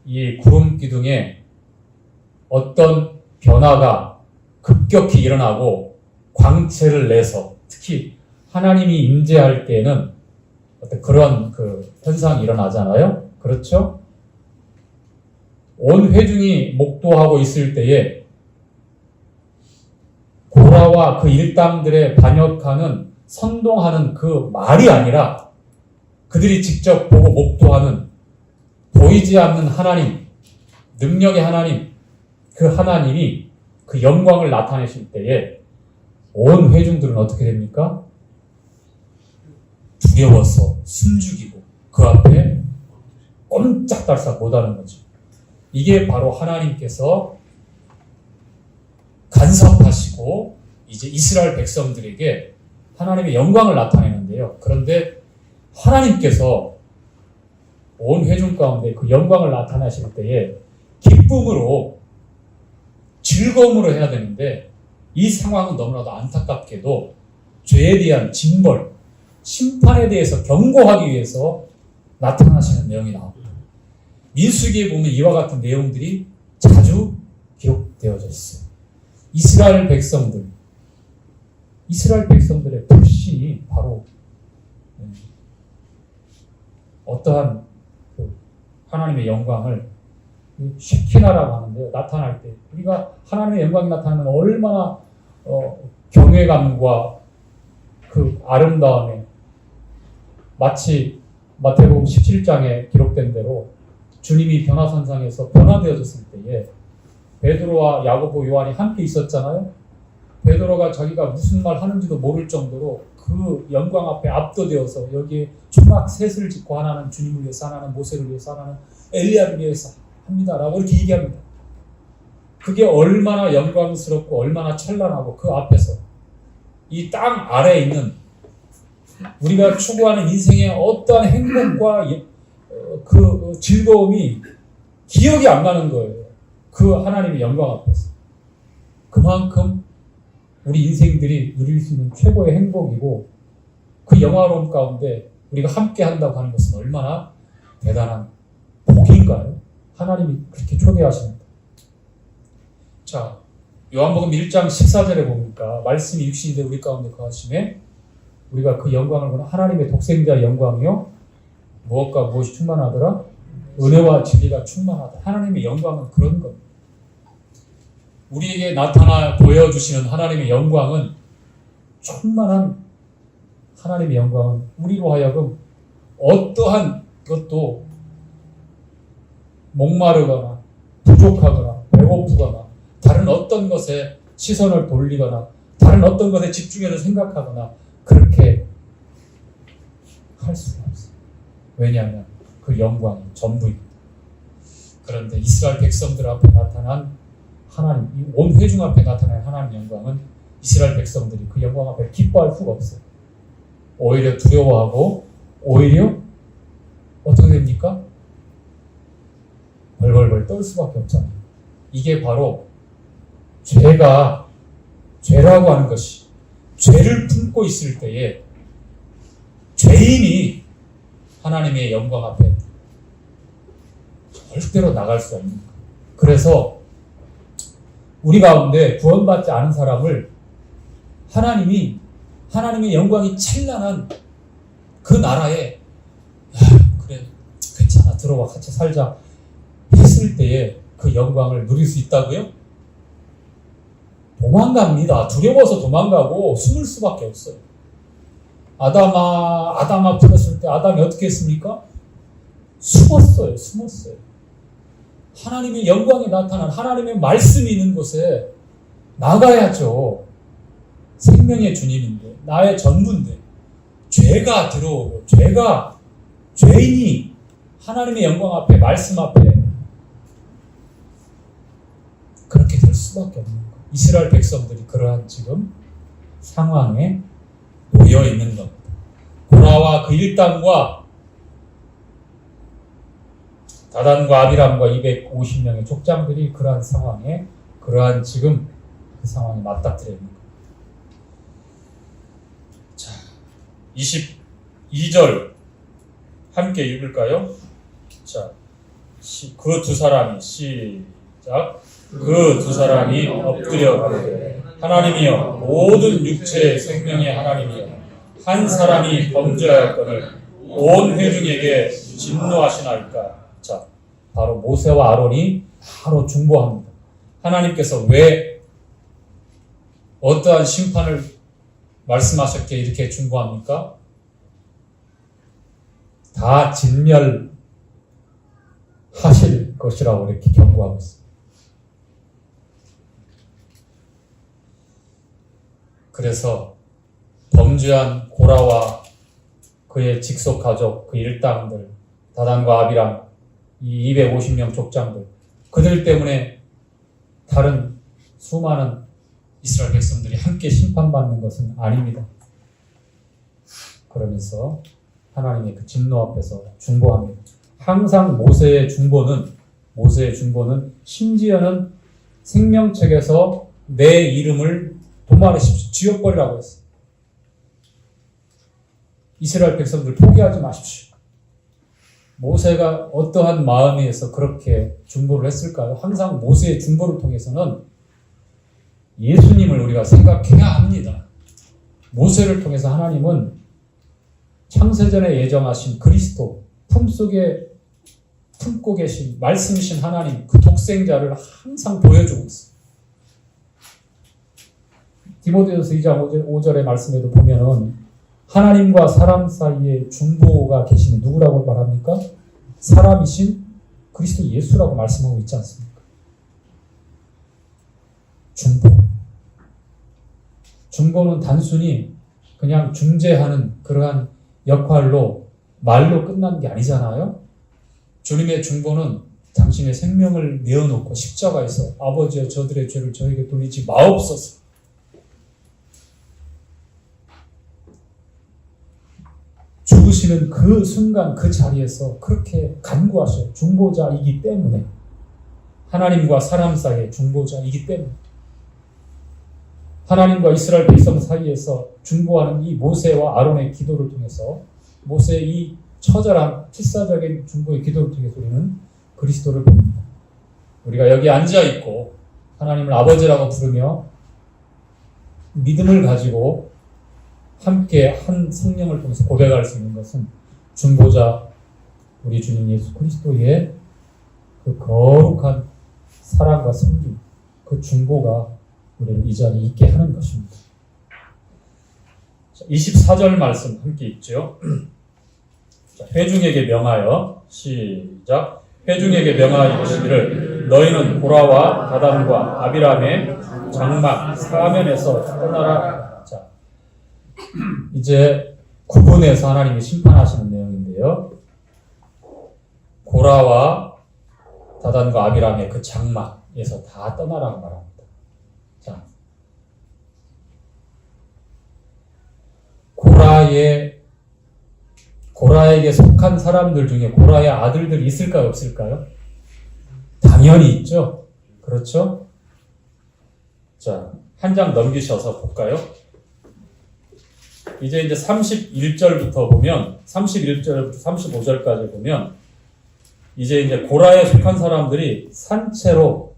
이 구름기둥에 어떤 변화가 급격히 일어나고 광채를 내서 특히 하나님이 임재할 때에는 어떤 그런 그 현상이 일어나잖아요. 그렇죠? 온 회중이 목도하고 있을 때에 고라와 그 일당들의 반역하는 선동하는 그 말이 아니라 그들이 직접 보고 목도하는 보이지 않는 하나님, 능력의 하나님, 그 하나님이 그 영광을 나타내실 때에 온 회중들은 어떻게 됩니까? 두려워서 숨죽이고 그 앞에 꼼짝달싹 못하는 거죠. 이게 바로 하나님께서 간섭하시고 이제 이스라엘 백성들에게 하나님의 영광을 나타내는데요. 그런데 하나님께서 온 회중 가운데 그 영광을 나타내실 때에 기쁨으로 즐거움으로 해야 되는데 이 상황은 너무나도 안타깝게도 죄에 대한 징벌, 심판에 대해서 경고하기 위해서 나타나시는 내용이 나옵니다. 민수기에 보면 이와 같은 내용들이 자주 기록되어져 있어요. 이스라엘 백성들의 불신이 바로 어떠한 그 하나님의 영광을 쉐키나라고 하는데요. 나타날 때 우리가 하나님의 영광이 나타나면 얼마나 경외감과 그 아름다움에 마치 마태복음 17장에 기록된 대로 주님이 변화산상에서 변화되어졌을 때에 베드로와 야고보, 요한이 함께 있었잖아요. 베드로가 자기가 무슨 말 하는지도 모를 정도로 그 영광 앞에 압도되어서 여기에 초막 셋을 짓고 하나는 주님을 위해서, 하나는 모세를 위해서, 하나는 엘리야를 위해서 합니다라고 이렇게 얘기합니다. 그게 얼마나 영광스럽고 얼마나 찬란하고 그 앞에서 이 땅 아래에 있는 우리가 추구하는 인생의 어떠한 행복과 그 즐거움이 기억이 안 나는 거예요. 그 하나님의 영광 앞에서. 그만큼 우리 인생들이 누릴 수 있는 최고의 행복이고 그 영화로움 가운데 우리가 함께 한다고 하는 것은 얼마나 대단한 복인가요? 하나님이 그렇게 초대하십니다. 자, 요한복음 1장 14절에 보니까 말씀이 육신이 되 우리 가운데 거하심에 우리가 그 영광을 보는 하나님의 독생자의 영광이요 무엇과 무엇이 충만하더라? 은혜와 진리가 충만하다. 하나님의 영광은 그런 겁니다. 우리에게 나타나 보여주시는 하나님의 영광은 충만한 하나님의 영광은 우리로 하여금 어떠한 것도 목마르거나 부족하거나 배고프거나 다른 어떤 것에 시선을 돌리거나 다른 어떤 것에 집중해서 생각하거나 그렇게 할 수가 없어요. 왜냐하면 그 영광이 전부입니다. 그런데 이스라엘 백성들 앞에 나타난 하나님, 이 온 회중 앞에 나타난 하나님 영광은 이스라엘 백성들이 그 영광 앞에 기뻐할 수가 없어요. 오히려 두려워하고 오히려 어떻게 됩니까? 벌벌벌 떨 수밖에 없잖아요. 이게 바로 죄라고 하는 것이 죄를 품고 있을 때에 죄인이 하나님의 영광 앞에 절대로 나갈 수 없는 거예요. 그래서 우리 가운데 구원받지 않은 사람을 하나님의 영광이 찬란한 그 나라에 그래 괜찮아 들어와 같이 살자 했을 때에 그 영광을 누릴 수 있다고요? 도망갑니다. 두려워서 도망가고 숨을 수밖에 없어요. 아담아 풀었을 때 아담이 어떻게 했습니까? 숨었어요. 하나님의 영광이 나타난 하나님의 말씀이 있는 곳에 나가야죠. 생명의 주님인데 나의 전부인데 죄가 들어오고 죄인이 하나님의 영광 앞에 말씀 앞에 그렇게 될 수밖에 없는 거예요. 이스라엘 백성들이 그러한 지금 상황에 놓여 있는 겁니다. 고라와 그 일당과 다단과 아비람과 250명의 족장들이 그러한 상황에 그러한 지금 그 상황에 맞닥뜨려 있는 겁니다. 자, 22절 함께 읽을까요? 자, 그 두 사람이 시작. 그 두 사람이 엎드려 가로되 하나님이여 모든 육체의 생명의 하나님이여 한 사람이 범죄하였거늘 온 회중에게 진노하시나이까. 자, 바로 모세와 아론이 바로 중보합니다. 하나님께서 왜 어떠한 심판을 말씀하셨기에 이렇게 중보합니까? 다 진멸하실 것이라고 이렇게 경고하고 있습니다. 그래서 범죄한 고라와 그의 직속 가족, 그 일당들, 다단과 아비람, 이 250명 족장들, 그들 때문에 다른 수많은 이스라엘 백성들이 함께 심판받는 것은 아닙니다. 그러면서 하나님의 그 진노 앞에서 중보합니다. 항상 모세의 중보는 심지어는 생명책에서 내 이름을 도말하십시오. 지워버리라고 했어요. 이스라엘 백성들 포기하지 마십시오. 모세가 어떠한 마음에서 그렇게 중보를 했을까요? 항상 모세의 중보를 통해서는 예수님을 우리가 생각해야 합니다. 모세를 통해서 하나님은 창세전에 예정하신 그리스도, 품고 계신 말씀이신 하나님, 그 독생자를 항상 보여주고 있어요. 디모데후서 2장 5절의 말씀에도 보면은 하나님과 사람 사이에 중보가 계시니 누구라고 말합니까? 사람이신 그리스도 예수라고 말씀하고 있지 않습니까? 중보는 단순히 그냥 중재하는 그러한 역할로 말로 끝나는 게 아니잖아요. 주님의 중보는 당신의 생명을 내어놓고 십자가에서 아버지여 저들의 죄를 저에게 돌리지 마옵소서. 죽으시는 그 순간 그 자리에서 그렇게 간구하셔요. 중보자이기 때문에. 하나님과 사람 사이의 중보자이기 때문에. 하나님과 이스라엘 백성 사이에서 중보하는 이 모세와 아론의 기도를 통해서 모세의 이 처절한 필사적인 중보의 기도를 통해서 우리는 그리스도를 봅니다. 우리가 여기 앉아있고 하나님을 아버지라고 부르며 믿음을 가지고 함께 한 성령을 통해서 고백할 수 있는 것은 중보자 우리 주님 예수 그리스도의 그 거룩한 사랑과 섬김, 그 중보가 우리를 이 자리에 있게 하는 것입니다. 24절 말씀 함께 읽죠. 회중에게 명하여 시작. 회중에게 명하여 이르시기를 너희는 고라와 다단과 아비람의 장막 사면에서 떠나라. 자, 이제 구분해서 하나님이 심판하시는 내용인데요. 고라와 다단과 아비람의 그 장막에서 다 떠나라고 말합니다. 자, 고라에게 속한 사람들 중에 고라의 아들들이 있을까요, 없을까요? 당연히 있죠. 그렇죠? 자, 한 장 넘기셔서 볼까요? 이제 31절부터 보면, 31절부터 35절까지 보면, 이제 고라에 속한 사람들이 산채로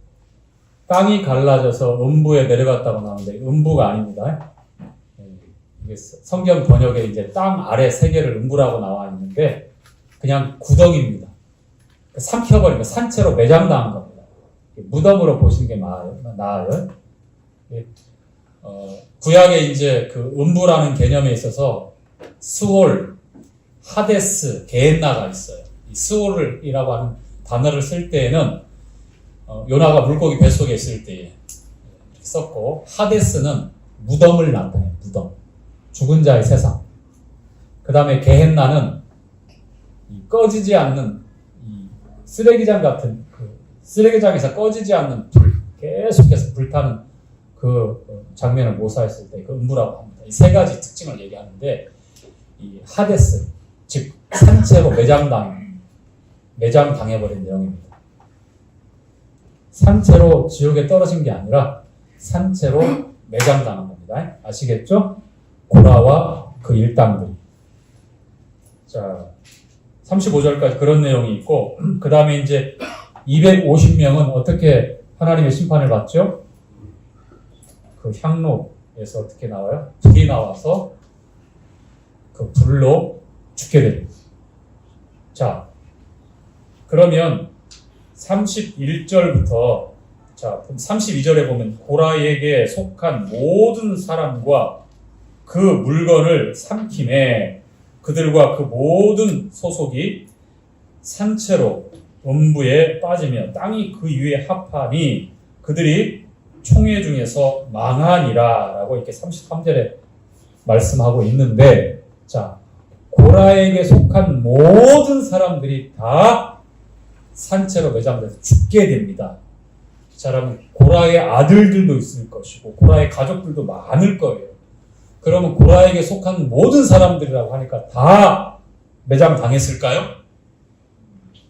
땅이 갈라져서 음부에 내려갔다고 나오는데, 음부가 아닙니다. 이게 성경 번역에 이제 땅 아래 세계를 음부라고 나와 있는데, 그냥 구덩이입니다. 삼켜버리면 산채로 매장당한 겁니다. 무덤으로 보시는 게 나아요. 구약에 이제 그 음부라는 개념에 있어서 스올, 하데스, 게헨나가 있어요. 이 스올이라고 하는 단어를 쓸 때에는 요나가 물고기 뱃속에 있을 때 썼고, 하데스는 무덤을 나타내요. 무덤. 죽은 자의 세상. 그 다음에 게헨나는 꺼지지 않는 쓰레기장 같은 쓰레기장에서 꺼지지 않는 불, 계속해서 불타는 그 장면을 묘사했을 때 그 음부라고 합니다. 이 세 가지 특징을 얘기하는데, 이 하데스, 즉 산채로 매장당해버린 내용입니다. 산채로 지옥에 떨어진 게 아니라 산채로 매장당한 겁니다. 아시겠죠? 고라와 그 일당들. 자, 35절까지 그런 내용이 있고, 그 다음에 이제 250명은 어떻게 하나님의 심판을 받죠? 그 향로에서 어떻게 나와요? 불이 나와서 그 불로 죽게 됩니다. 자, 그러면 31절부터 자, 32절에 보면 고라에게 속한 모든 사람과 그 물건을 삼킴에 그들과 그 모든 소속이 산채로 음부에 빠지며 땅이 그 위에 합하니 그들이 총회 중에서 망하니라 라고 이렇게 33절에 말씀하고 있는데, 자, 고라에게 속한 모든 사람들이 다 산채로 매장돼서 죽게 됩니다. 자, 그러면 고라의 아들들도 있을 것이고 고라의 가족들도 많을 거예요. 그러면 고라에게 속한 모든 사람들이라고 하니까 다 매장당했을까요?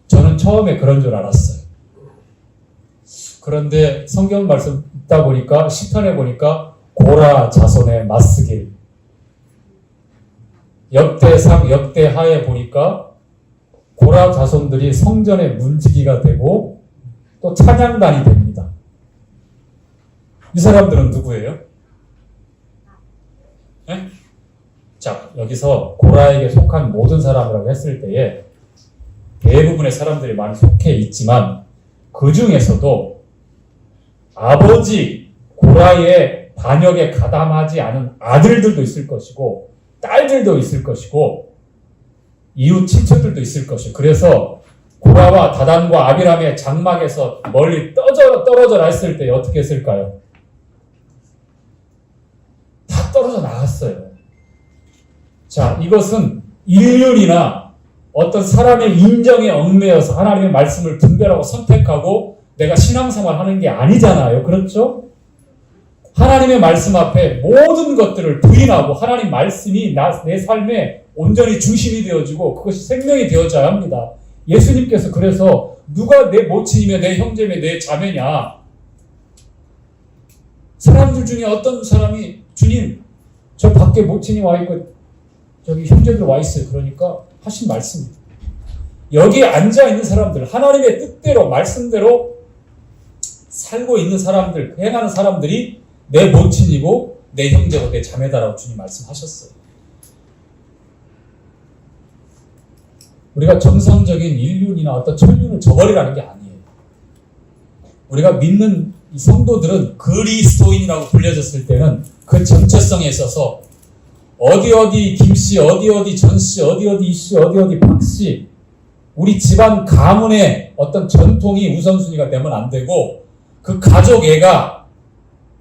저는 처음에 그런 줄 알았어요. 그런데 성경 말씀 읽다 보니까 시편에 보니까 고라 자손의 맞쓰길, 역대상 역대하에 보니까 고라 자손들이 성전의 문지기가 되고 또 찬양단이 됩니다. 이 사람들은 누구예요? 네? 자, 여기서 고라에게 속한 모든 사람이라고 했을 때에 대부분의 사람들이 많이 속해 있지만 그 중에서도 아버지 고라의 반역에 가담하지 않은 아들들도 있을 것이고 딸들도 있을 것이고 이웃 친척들도 있을 것이고, 그래서 고라와 다단과 아비람의 장막에서 멀리 떨어져 있을 때 어떻게 했을까요? 다 떨어져 나갔어요. 자, 이것은 인륜이나 어떤 사람의 인정에 얽매여서 하나님의 말씀을 분별하고 선택하고 내가 신앙생활 하는 게 아니잖아요. 그렇죠? 하나님의 말씀 앞에 모든 것들을 부인하고 하나님 말씀이 내 삶에 온전히 중심이 되어지고 그것이 생명이 되어져야 합니다. 예수님께서 그래서 누가 내 모친이며 내 형제며 내 자매냐, 사람들 중에 어떤 사람이 주님 저 밖에 모친이 와 있고 저기 형제들 와 있어요. 그러니까 하신 말씀입니다. 여기에 앉아있는 사람들, 하나님의 뜻대로 말씀대로 살고 있는 사람들, 행하는 사람들이 내 모친이고 내 형제고 내 자매다라고 주님 말씀하셨어요. 우리가 정상적인 인륜이나 어떤 천륜을 저버리라는 게 아니에요. 우리가 믿는 이 성도들은 그리스도인이라고 불려졌을 때는 그 정체성에 있어서 어디 김씨, 어디 전씨, 어디 이씨, 어디 박씨, 우리 집안 가문의 어떤 전통이 우선순위가 되면 안 되고 그 가족애가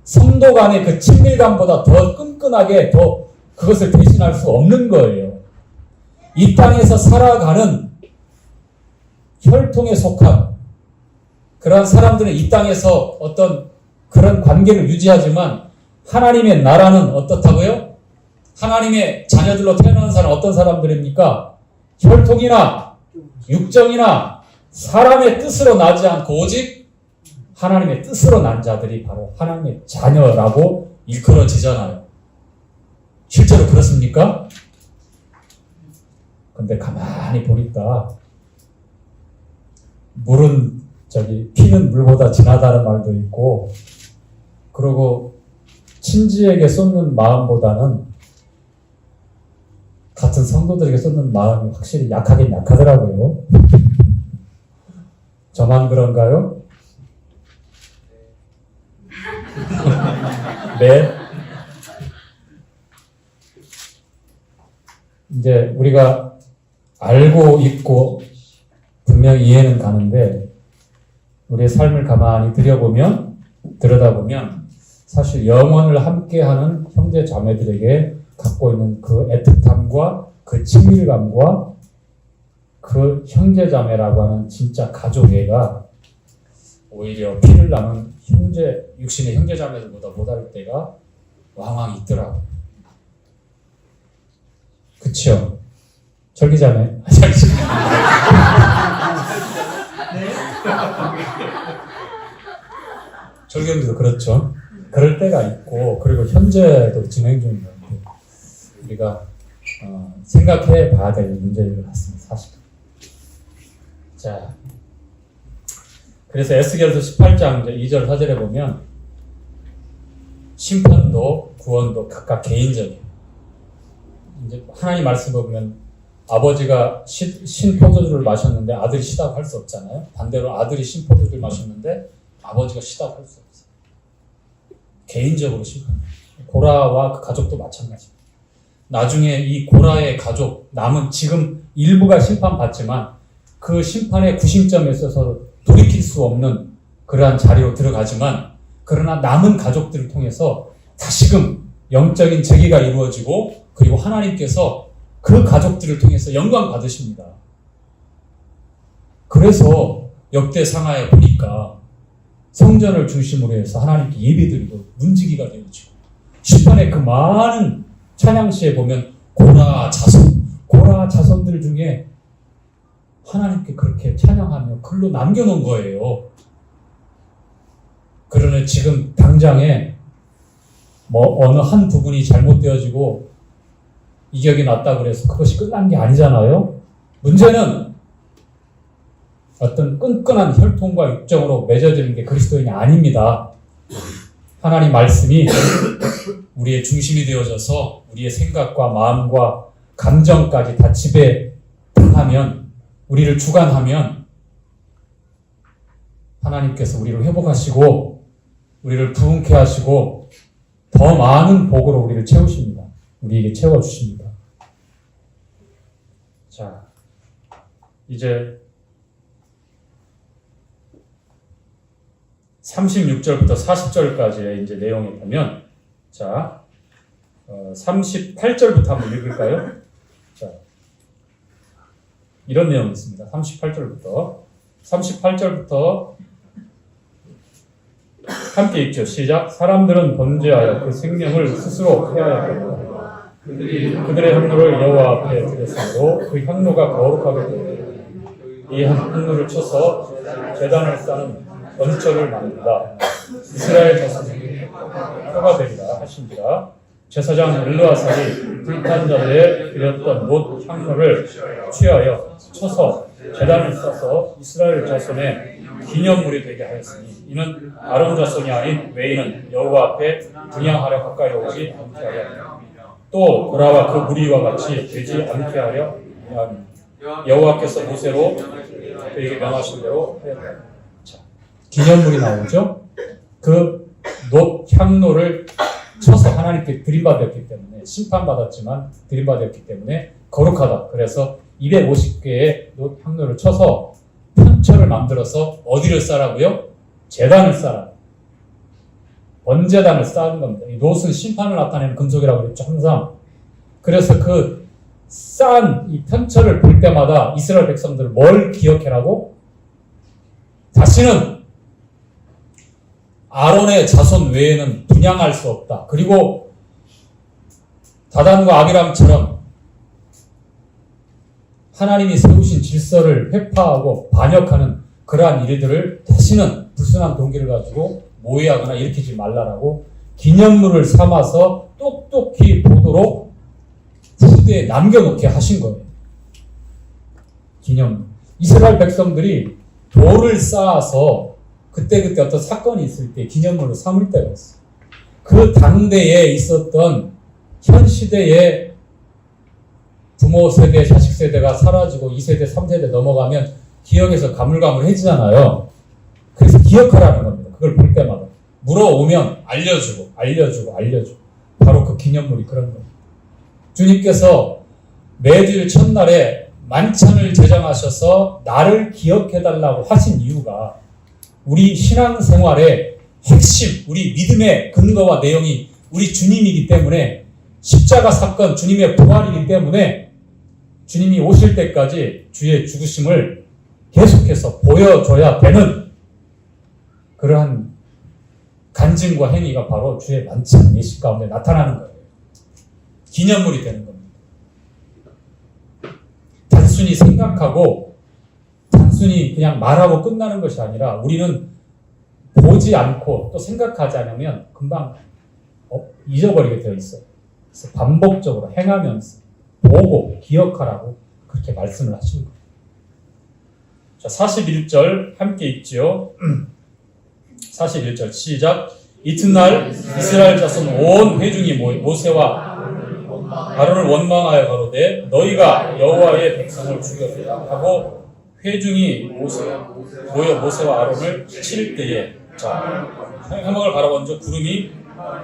성도 간의 그 친밀감보다 더 끈끈하게 더 그것을 대신할 수 없는 거예요. 이 땅에서 살아가는 혈통에 속한 그러한 사람들은 이 땅에서 어떤 그런 관계를 유지하지만 하나님의 나라는 어떻다고요? 하나님의 자녀들로 태어난 사람은 어떤 사람들입니까? 혈통이나 육정이나 사람의 뜻으로 나지 않고 오직 하나님의 뜻으로 난 자들이 바로 하나님의 자녀라고 일컬어지잖아요. 실제로 그렇습니까? 근데 가만히 보니까 피는 물보다 진하다는 말도 있고, 그리고 친지에게 쏟는 마음보다는 같은 성도들에게 쏟는 마음이 확실히 약하긴 약하더라고요. 저만 그런가요? 네. 이제 우리가 알고 있고 분명히 이해는 가는데 우리의 삶을 가만히 들여다보면 사실 영원을 함께하는 형제 자매들에게 갖고 있는 그 애틋함과 그 친밀감과 그 형제 자매라고 하는 진짜 가족애가 오히려 피를 나눈 육신의 형제 자매들보다 못할 때가 왕왕 있더라고요. 그쵸? 절기자매. 절기언니도 그렇죠. 그럴 때가 있고, 그리고 현재도 진행 중인 것 같아요. 우리가 생각해 봐야 될 문제인 것 같습니다. 사실. 자, 그래서 에스겔서 18장 2절 4절에 보면 심판도 구원도 각각 개인적이에요. 이제 하나님 말씀 보면 아버지가 신포도주를 마셨는데 아들이 시다고 할 수 없잖아요. 반대로 아들이 신포도주를 마셨는데 아버지가 시다고 할 수 없어요. 개인적으로 심판해요. 고라와 그 가족도 마찬가지입니다. 나중에 이 고라의 가족, 남은 지금 일부가 심판받지만 그 심판의 구심점에 있어서 돌이킬 수 없는 그러한 자리로 들어가지만 그러나 남은 가족들을 통해서 다시금 영적인 재기가 이루어지고 그리고 하나님께서 그 가족들을 통해서 영광 받으십니다. 그래서 역대상하에 보니까 성전을 중심으로 해서 하나님께 예배드리고 문지기가 되어지고 심판의 그 많은 찬양시에 보면 고라 자손들 중에 하나님께 그렇게 찬양하며 글로 남겨놓은 거예요. 그러나 지금 당장에 어느 한 부분이 잘못되어지고 이격이 났다고 그래서 그것이 끝난 게 아니잖아요. 문제는 어떤 끈끈한 혈통과 육정으로 맺어지는 게 그리스도인이 아닙니다. 하나님 말씀이 우리의 중심이 되어져서 우리의 생각과 마음과 감정까지 다 지배하면 우리를 주관하면 하나님께서 우리를 회복하시고 우리를 부흥케 하시고 더 많은 복으로 우리를 채우십니다. 우리에게 채워주십니다. 자, 이제 36절부터 40절까지의 이제 내용에 보면, 자, 38절부터 한번 읽을까요? 자, 이런 내용이 있습니다. 38절부터 함께 읽죠. 시작. 사람들은 범죄하여 그 생명을 스스로 해하였다. 그들의 향로를 여호와 앞에 드렸으므로 그 향로가 거룩하게 되고 이 향로를 쳐서 제단을 쌓는 번처를 만든다. 이스라엘 자손이 표가 되리라 하신지라. 제사장 엘르아살이 불탄 자리에 드렸던 못 향로를 취하여 쳐서 제단을 쌓아서 이스라엘 자손의 기념물이 되게 하였으니 이는 아론 자손이 아닌 외인은 여호와 앞에 분향하려 가까이 오지 않게 하려 또 고라와 그 무리와 같이 되지 않게 하려 여호와께서 모세로 그에게 명하신 대로 하였다. 자, 기념물이 나오죠. 그 놋 향로를 쳐서 하나님께 드림받았기 때문에 심판받았지만 드림받았기 때문에 거룩하다. 그래서 250개의 놋 향로를 쳐서 편처를 만들어서 어디를 쌓라고요? 제단을 쌓아. 번제단을 쌓은 겁니다. 이 놋은 심판을 나타내는 금속이라고 그랬죠, 항상. 그래서 그 쌓은 이 편처를 볼 때마다 이스라엘 백성들 뭘 기억해라고? 다시는 아론의 자손 외에는 분향할 수 없다. 그리고 다단과 아비람처럼 하나님이 세우신 질서를 회파하고 반역하는 그러한 일들을 다시는 불순한 동기를 가지고 모의하거나 일으키지 말라라고 기념물을 삼아서 똑똑히 보도록 후대에 남겨놓게 하신 거예요. 기념물. 이스라엘 백성들이 돌을 쌓아서 그때그때 어떤 사건이 있을 때 기념물로 삼을 때가 있어요. 그 당대에 있었던 현 시대의 부모 세대, 자식 세대가 사라지고 2세대, 3세대 넘어가면 기억에서 가물가물해지잖아요. 그래서 기억하라는 겁니다. 그걸 볼 때마다. 물어오면 알려주고. 바로 그 기념물이 그런 겁니다. 주님께서 매주일 첫날에 만찬을 제정하셔서 나를 기억해달라고 하신 이유가 우리 신앙생활의 핵심, 우리 믿음의 근거와 내용이 우리 주님이기 때문에 십자가 사건, 주님의 부활이기 때문에 주님이 오실 때까지 주의 죽으심을 계속해서 보여줘야 되는 그러한 간증과 행위가 바로 주의 만찬 예식 가운데 나타나는 거예요. 기념물이 되는 겁니다. 단순히 생각하고 단순히 그냥 말하고 끝나는 것이 아니라 우리는 보지 않고 또 생각하지 않으면 금방 잊어버리게 되어 있어요. 그래서 반복적으로 행하면서 보고 기억하라고 그렇게 말씀을 하시는 거예요. 자, 41절 함께 읽지요. 41절 시작. 이튿날 이스라엘 자손 온 회중이 모세와 아론을 원망하여 가로되 너희가 여호와의 백성을 죽였다 하고 회중이 모여 모세와 아론을 칠 때에 자 회막을 바라본즉 구름이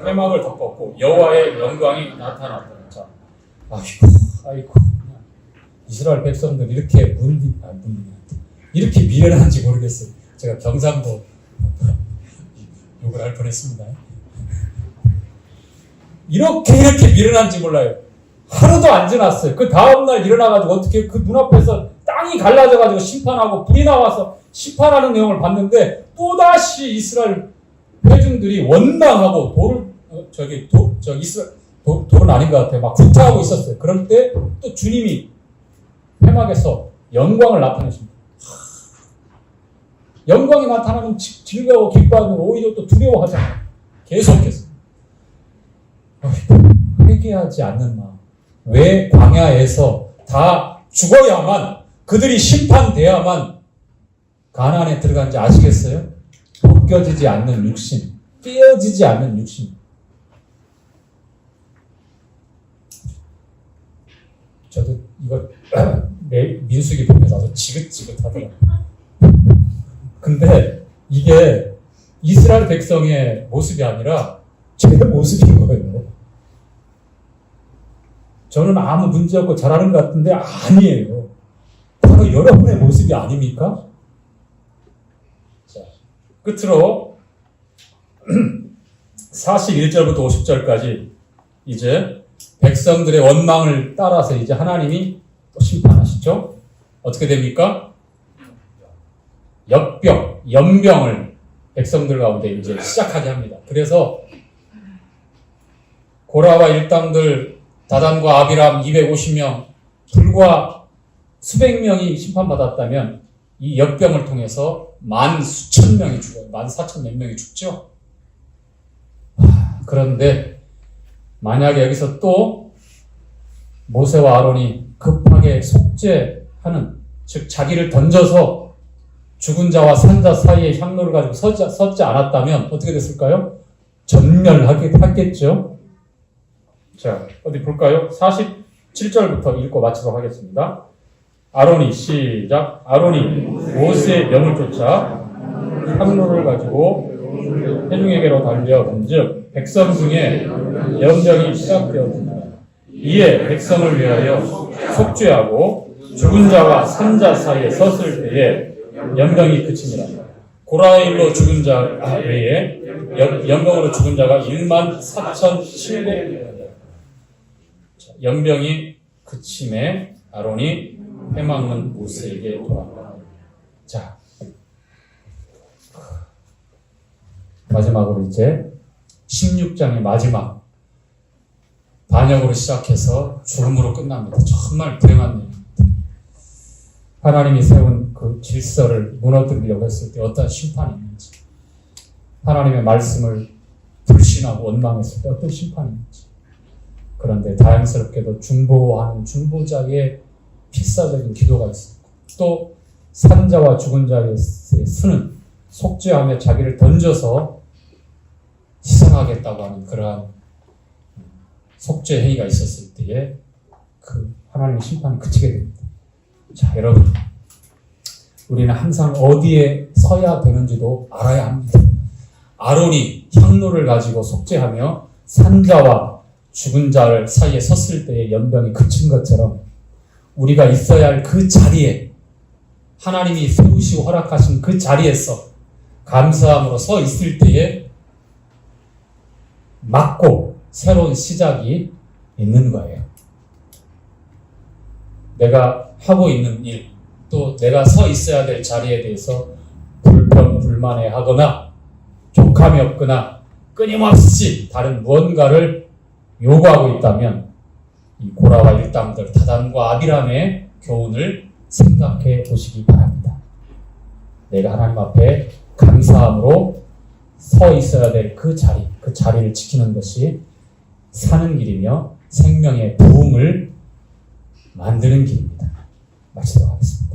회막을 덮었고 여호와의 영광이 나타났다. 자, 아이고 이스라엘 백성들 이렇게 이렇게 미련한지 모르겠어요. 제가 경상도 욕을 할 뻔했습니다. 이렇게 미련한지 몰라요. 하루도 안 지났어요. 그 다음날 일어나가지고 어떻게 그 눈앞에서 땅이 갈라져가지고 심판하고 불이 나와서 심판하는 내용을 봤는데 또다시 이스라엘 회중들이 원망하고 돌은 아닌 것 같아요. 막 구타하고 있었어요. 그럴 때 또 주님이 회막에서 영광을 나타내십니다. 영광이 나타나면 즐거워 기뻐하는 오히려 또 두려워하잖아요. 계속해서. 회개하지 않는 마음. 왜 광야에서 다 죽어야만 그들이 심판돼야만 가나안에 들어간지 아시겠어요? 벗겨지지 않는 육신, 깨어지지 않는 육신. 저도 이거 민수기 보면서 아주 지긋지긋하더라고요. 근데 이게 이스라엘 백성의 모습이 아니라 제 모습인 거예요. 저는 아무 문제 없고 잘하는 것 같은데 아니에요. 바로 여러분의 모습이 아닙니까? 자, 끝으로 41절부터 50절까지 이제 백성들의 원망을 따라서 이제 하나님이 또 심판하시죠. 어떻게 됩니까? 연병을 백성들 가운데 이제 시작하게 합니다. 그래서 고라와 일당들 다단과 아비람 250명 불과 수백 명이 심판받았다면 이 역병을 통해서 만 수천 명이 죽어요. 만 사천 몇 명이 죽죠. 그런데 만약에 여기서 또 모세와 아론이 급하게 속죄하는, 즉 자기를 던져서 죽은 자와 산 자 사이에 향로를 가지고 섰지 않았다면 어떻게 됐을까요? 전멸하겠죠. 자, 어디 볼까요? 47절부터 읽고 마치도록 하겠습니다. 아론이 시작. 아론이 모세의 명을 쫓아 향로를 가지고 회중에게로 달려온즉 백성 중에 연병이 시작되었습니다. 이에 백성을 위하여 속죄하고 죽은 자와 산 자 사이에 섰을 때에 연병이 그치니라. 고라의 일로 죽은 자 외에 연병으로 죽은 자가 14,700명. 연병이 그침에 아론이 회막문 모세에게 돌아간다. 자, 마지막으로 이제 16장의 마지막 반역으로 시작해서 죽음으로 끝납니다. 정말 불행한 일입니다. 하나님이 세운 그 질서를 무너뜨리려고 했을 때 어떤 심판이 있는지, 하나님의 말씀을 불신하고 원망했을 때 어떤 심판이 있는지. 그런데 다행스럽게도 중보하는 중보자의 필사적인 기도가 있었고, 또 산자와 죽은 자의 수는 속죄하며 자기를 던져서 희생하겠다고 하는 그러한 속죄 행위가 있었을 때에 그 하나님의 심판이 그치게 됩니다. 자, 여러분, 우리는 항상 어디에 서야 되는지도 알아야 합니다. 아론이 향로를 가지고 속죄하며 산자와 죽은 자를 사이에 섰을 때의 연병이 그친 것처럼 우리가 있어야 할 그 자리에, 하나님이 세우시고 허락하신 그 자리에서 감사함으로 서 있을 때에 맞고 새로운 시작이 있는 거예요. 내가 하고 있는 일, 또 내가 서 있어야 될 자리에 대해서 불평불만해 하거나 족함이 없거나 끊임없이 다른 무언가를 요구하고 있다면 이 고라와 일당들, 다단과 아비람의 교훈을 생각해 보시기 바랍니다. 내가 하나님 앞에 감사함으로 서 있어야 될 그 자리를 지키는 것이 사는 길이며 생명의 부흥을 만드는 길입니다. 마치도록 하겠습니다.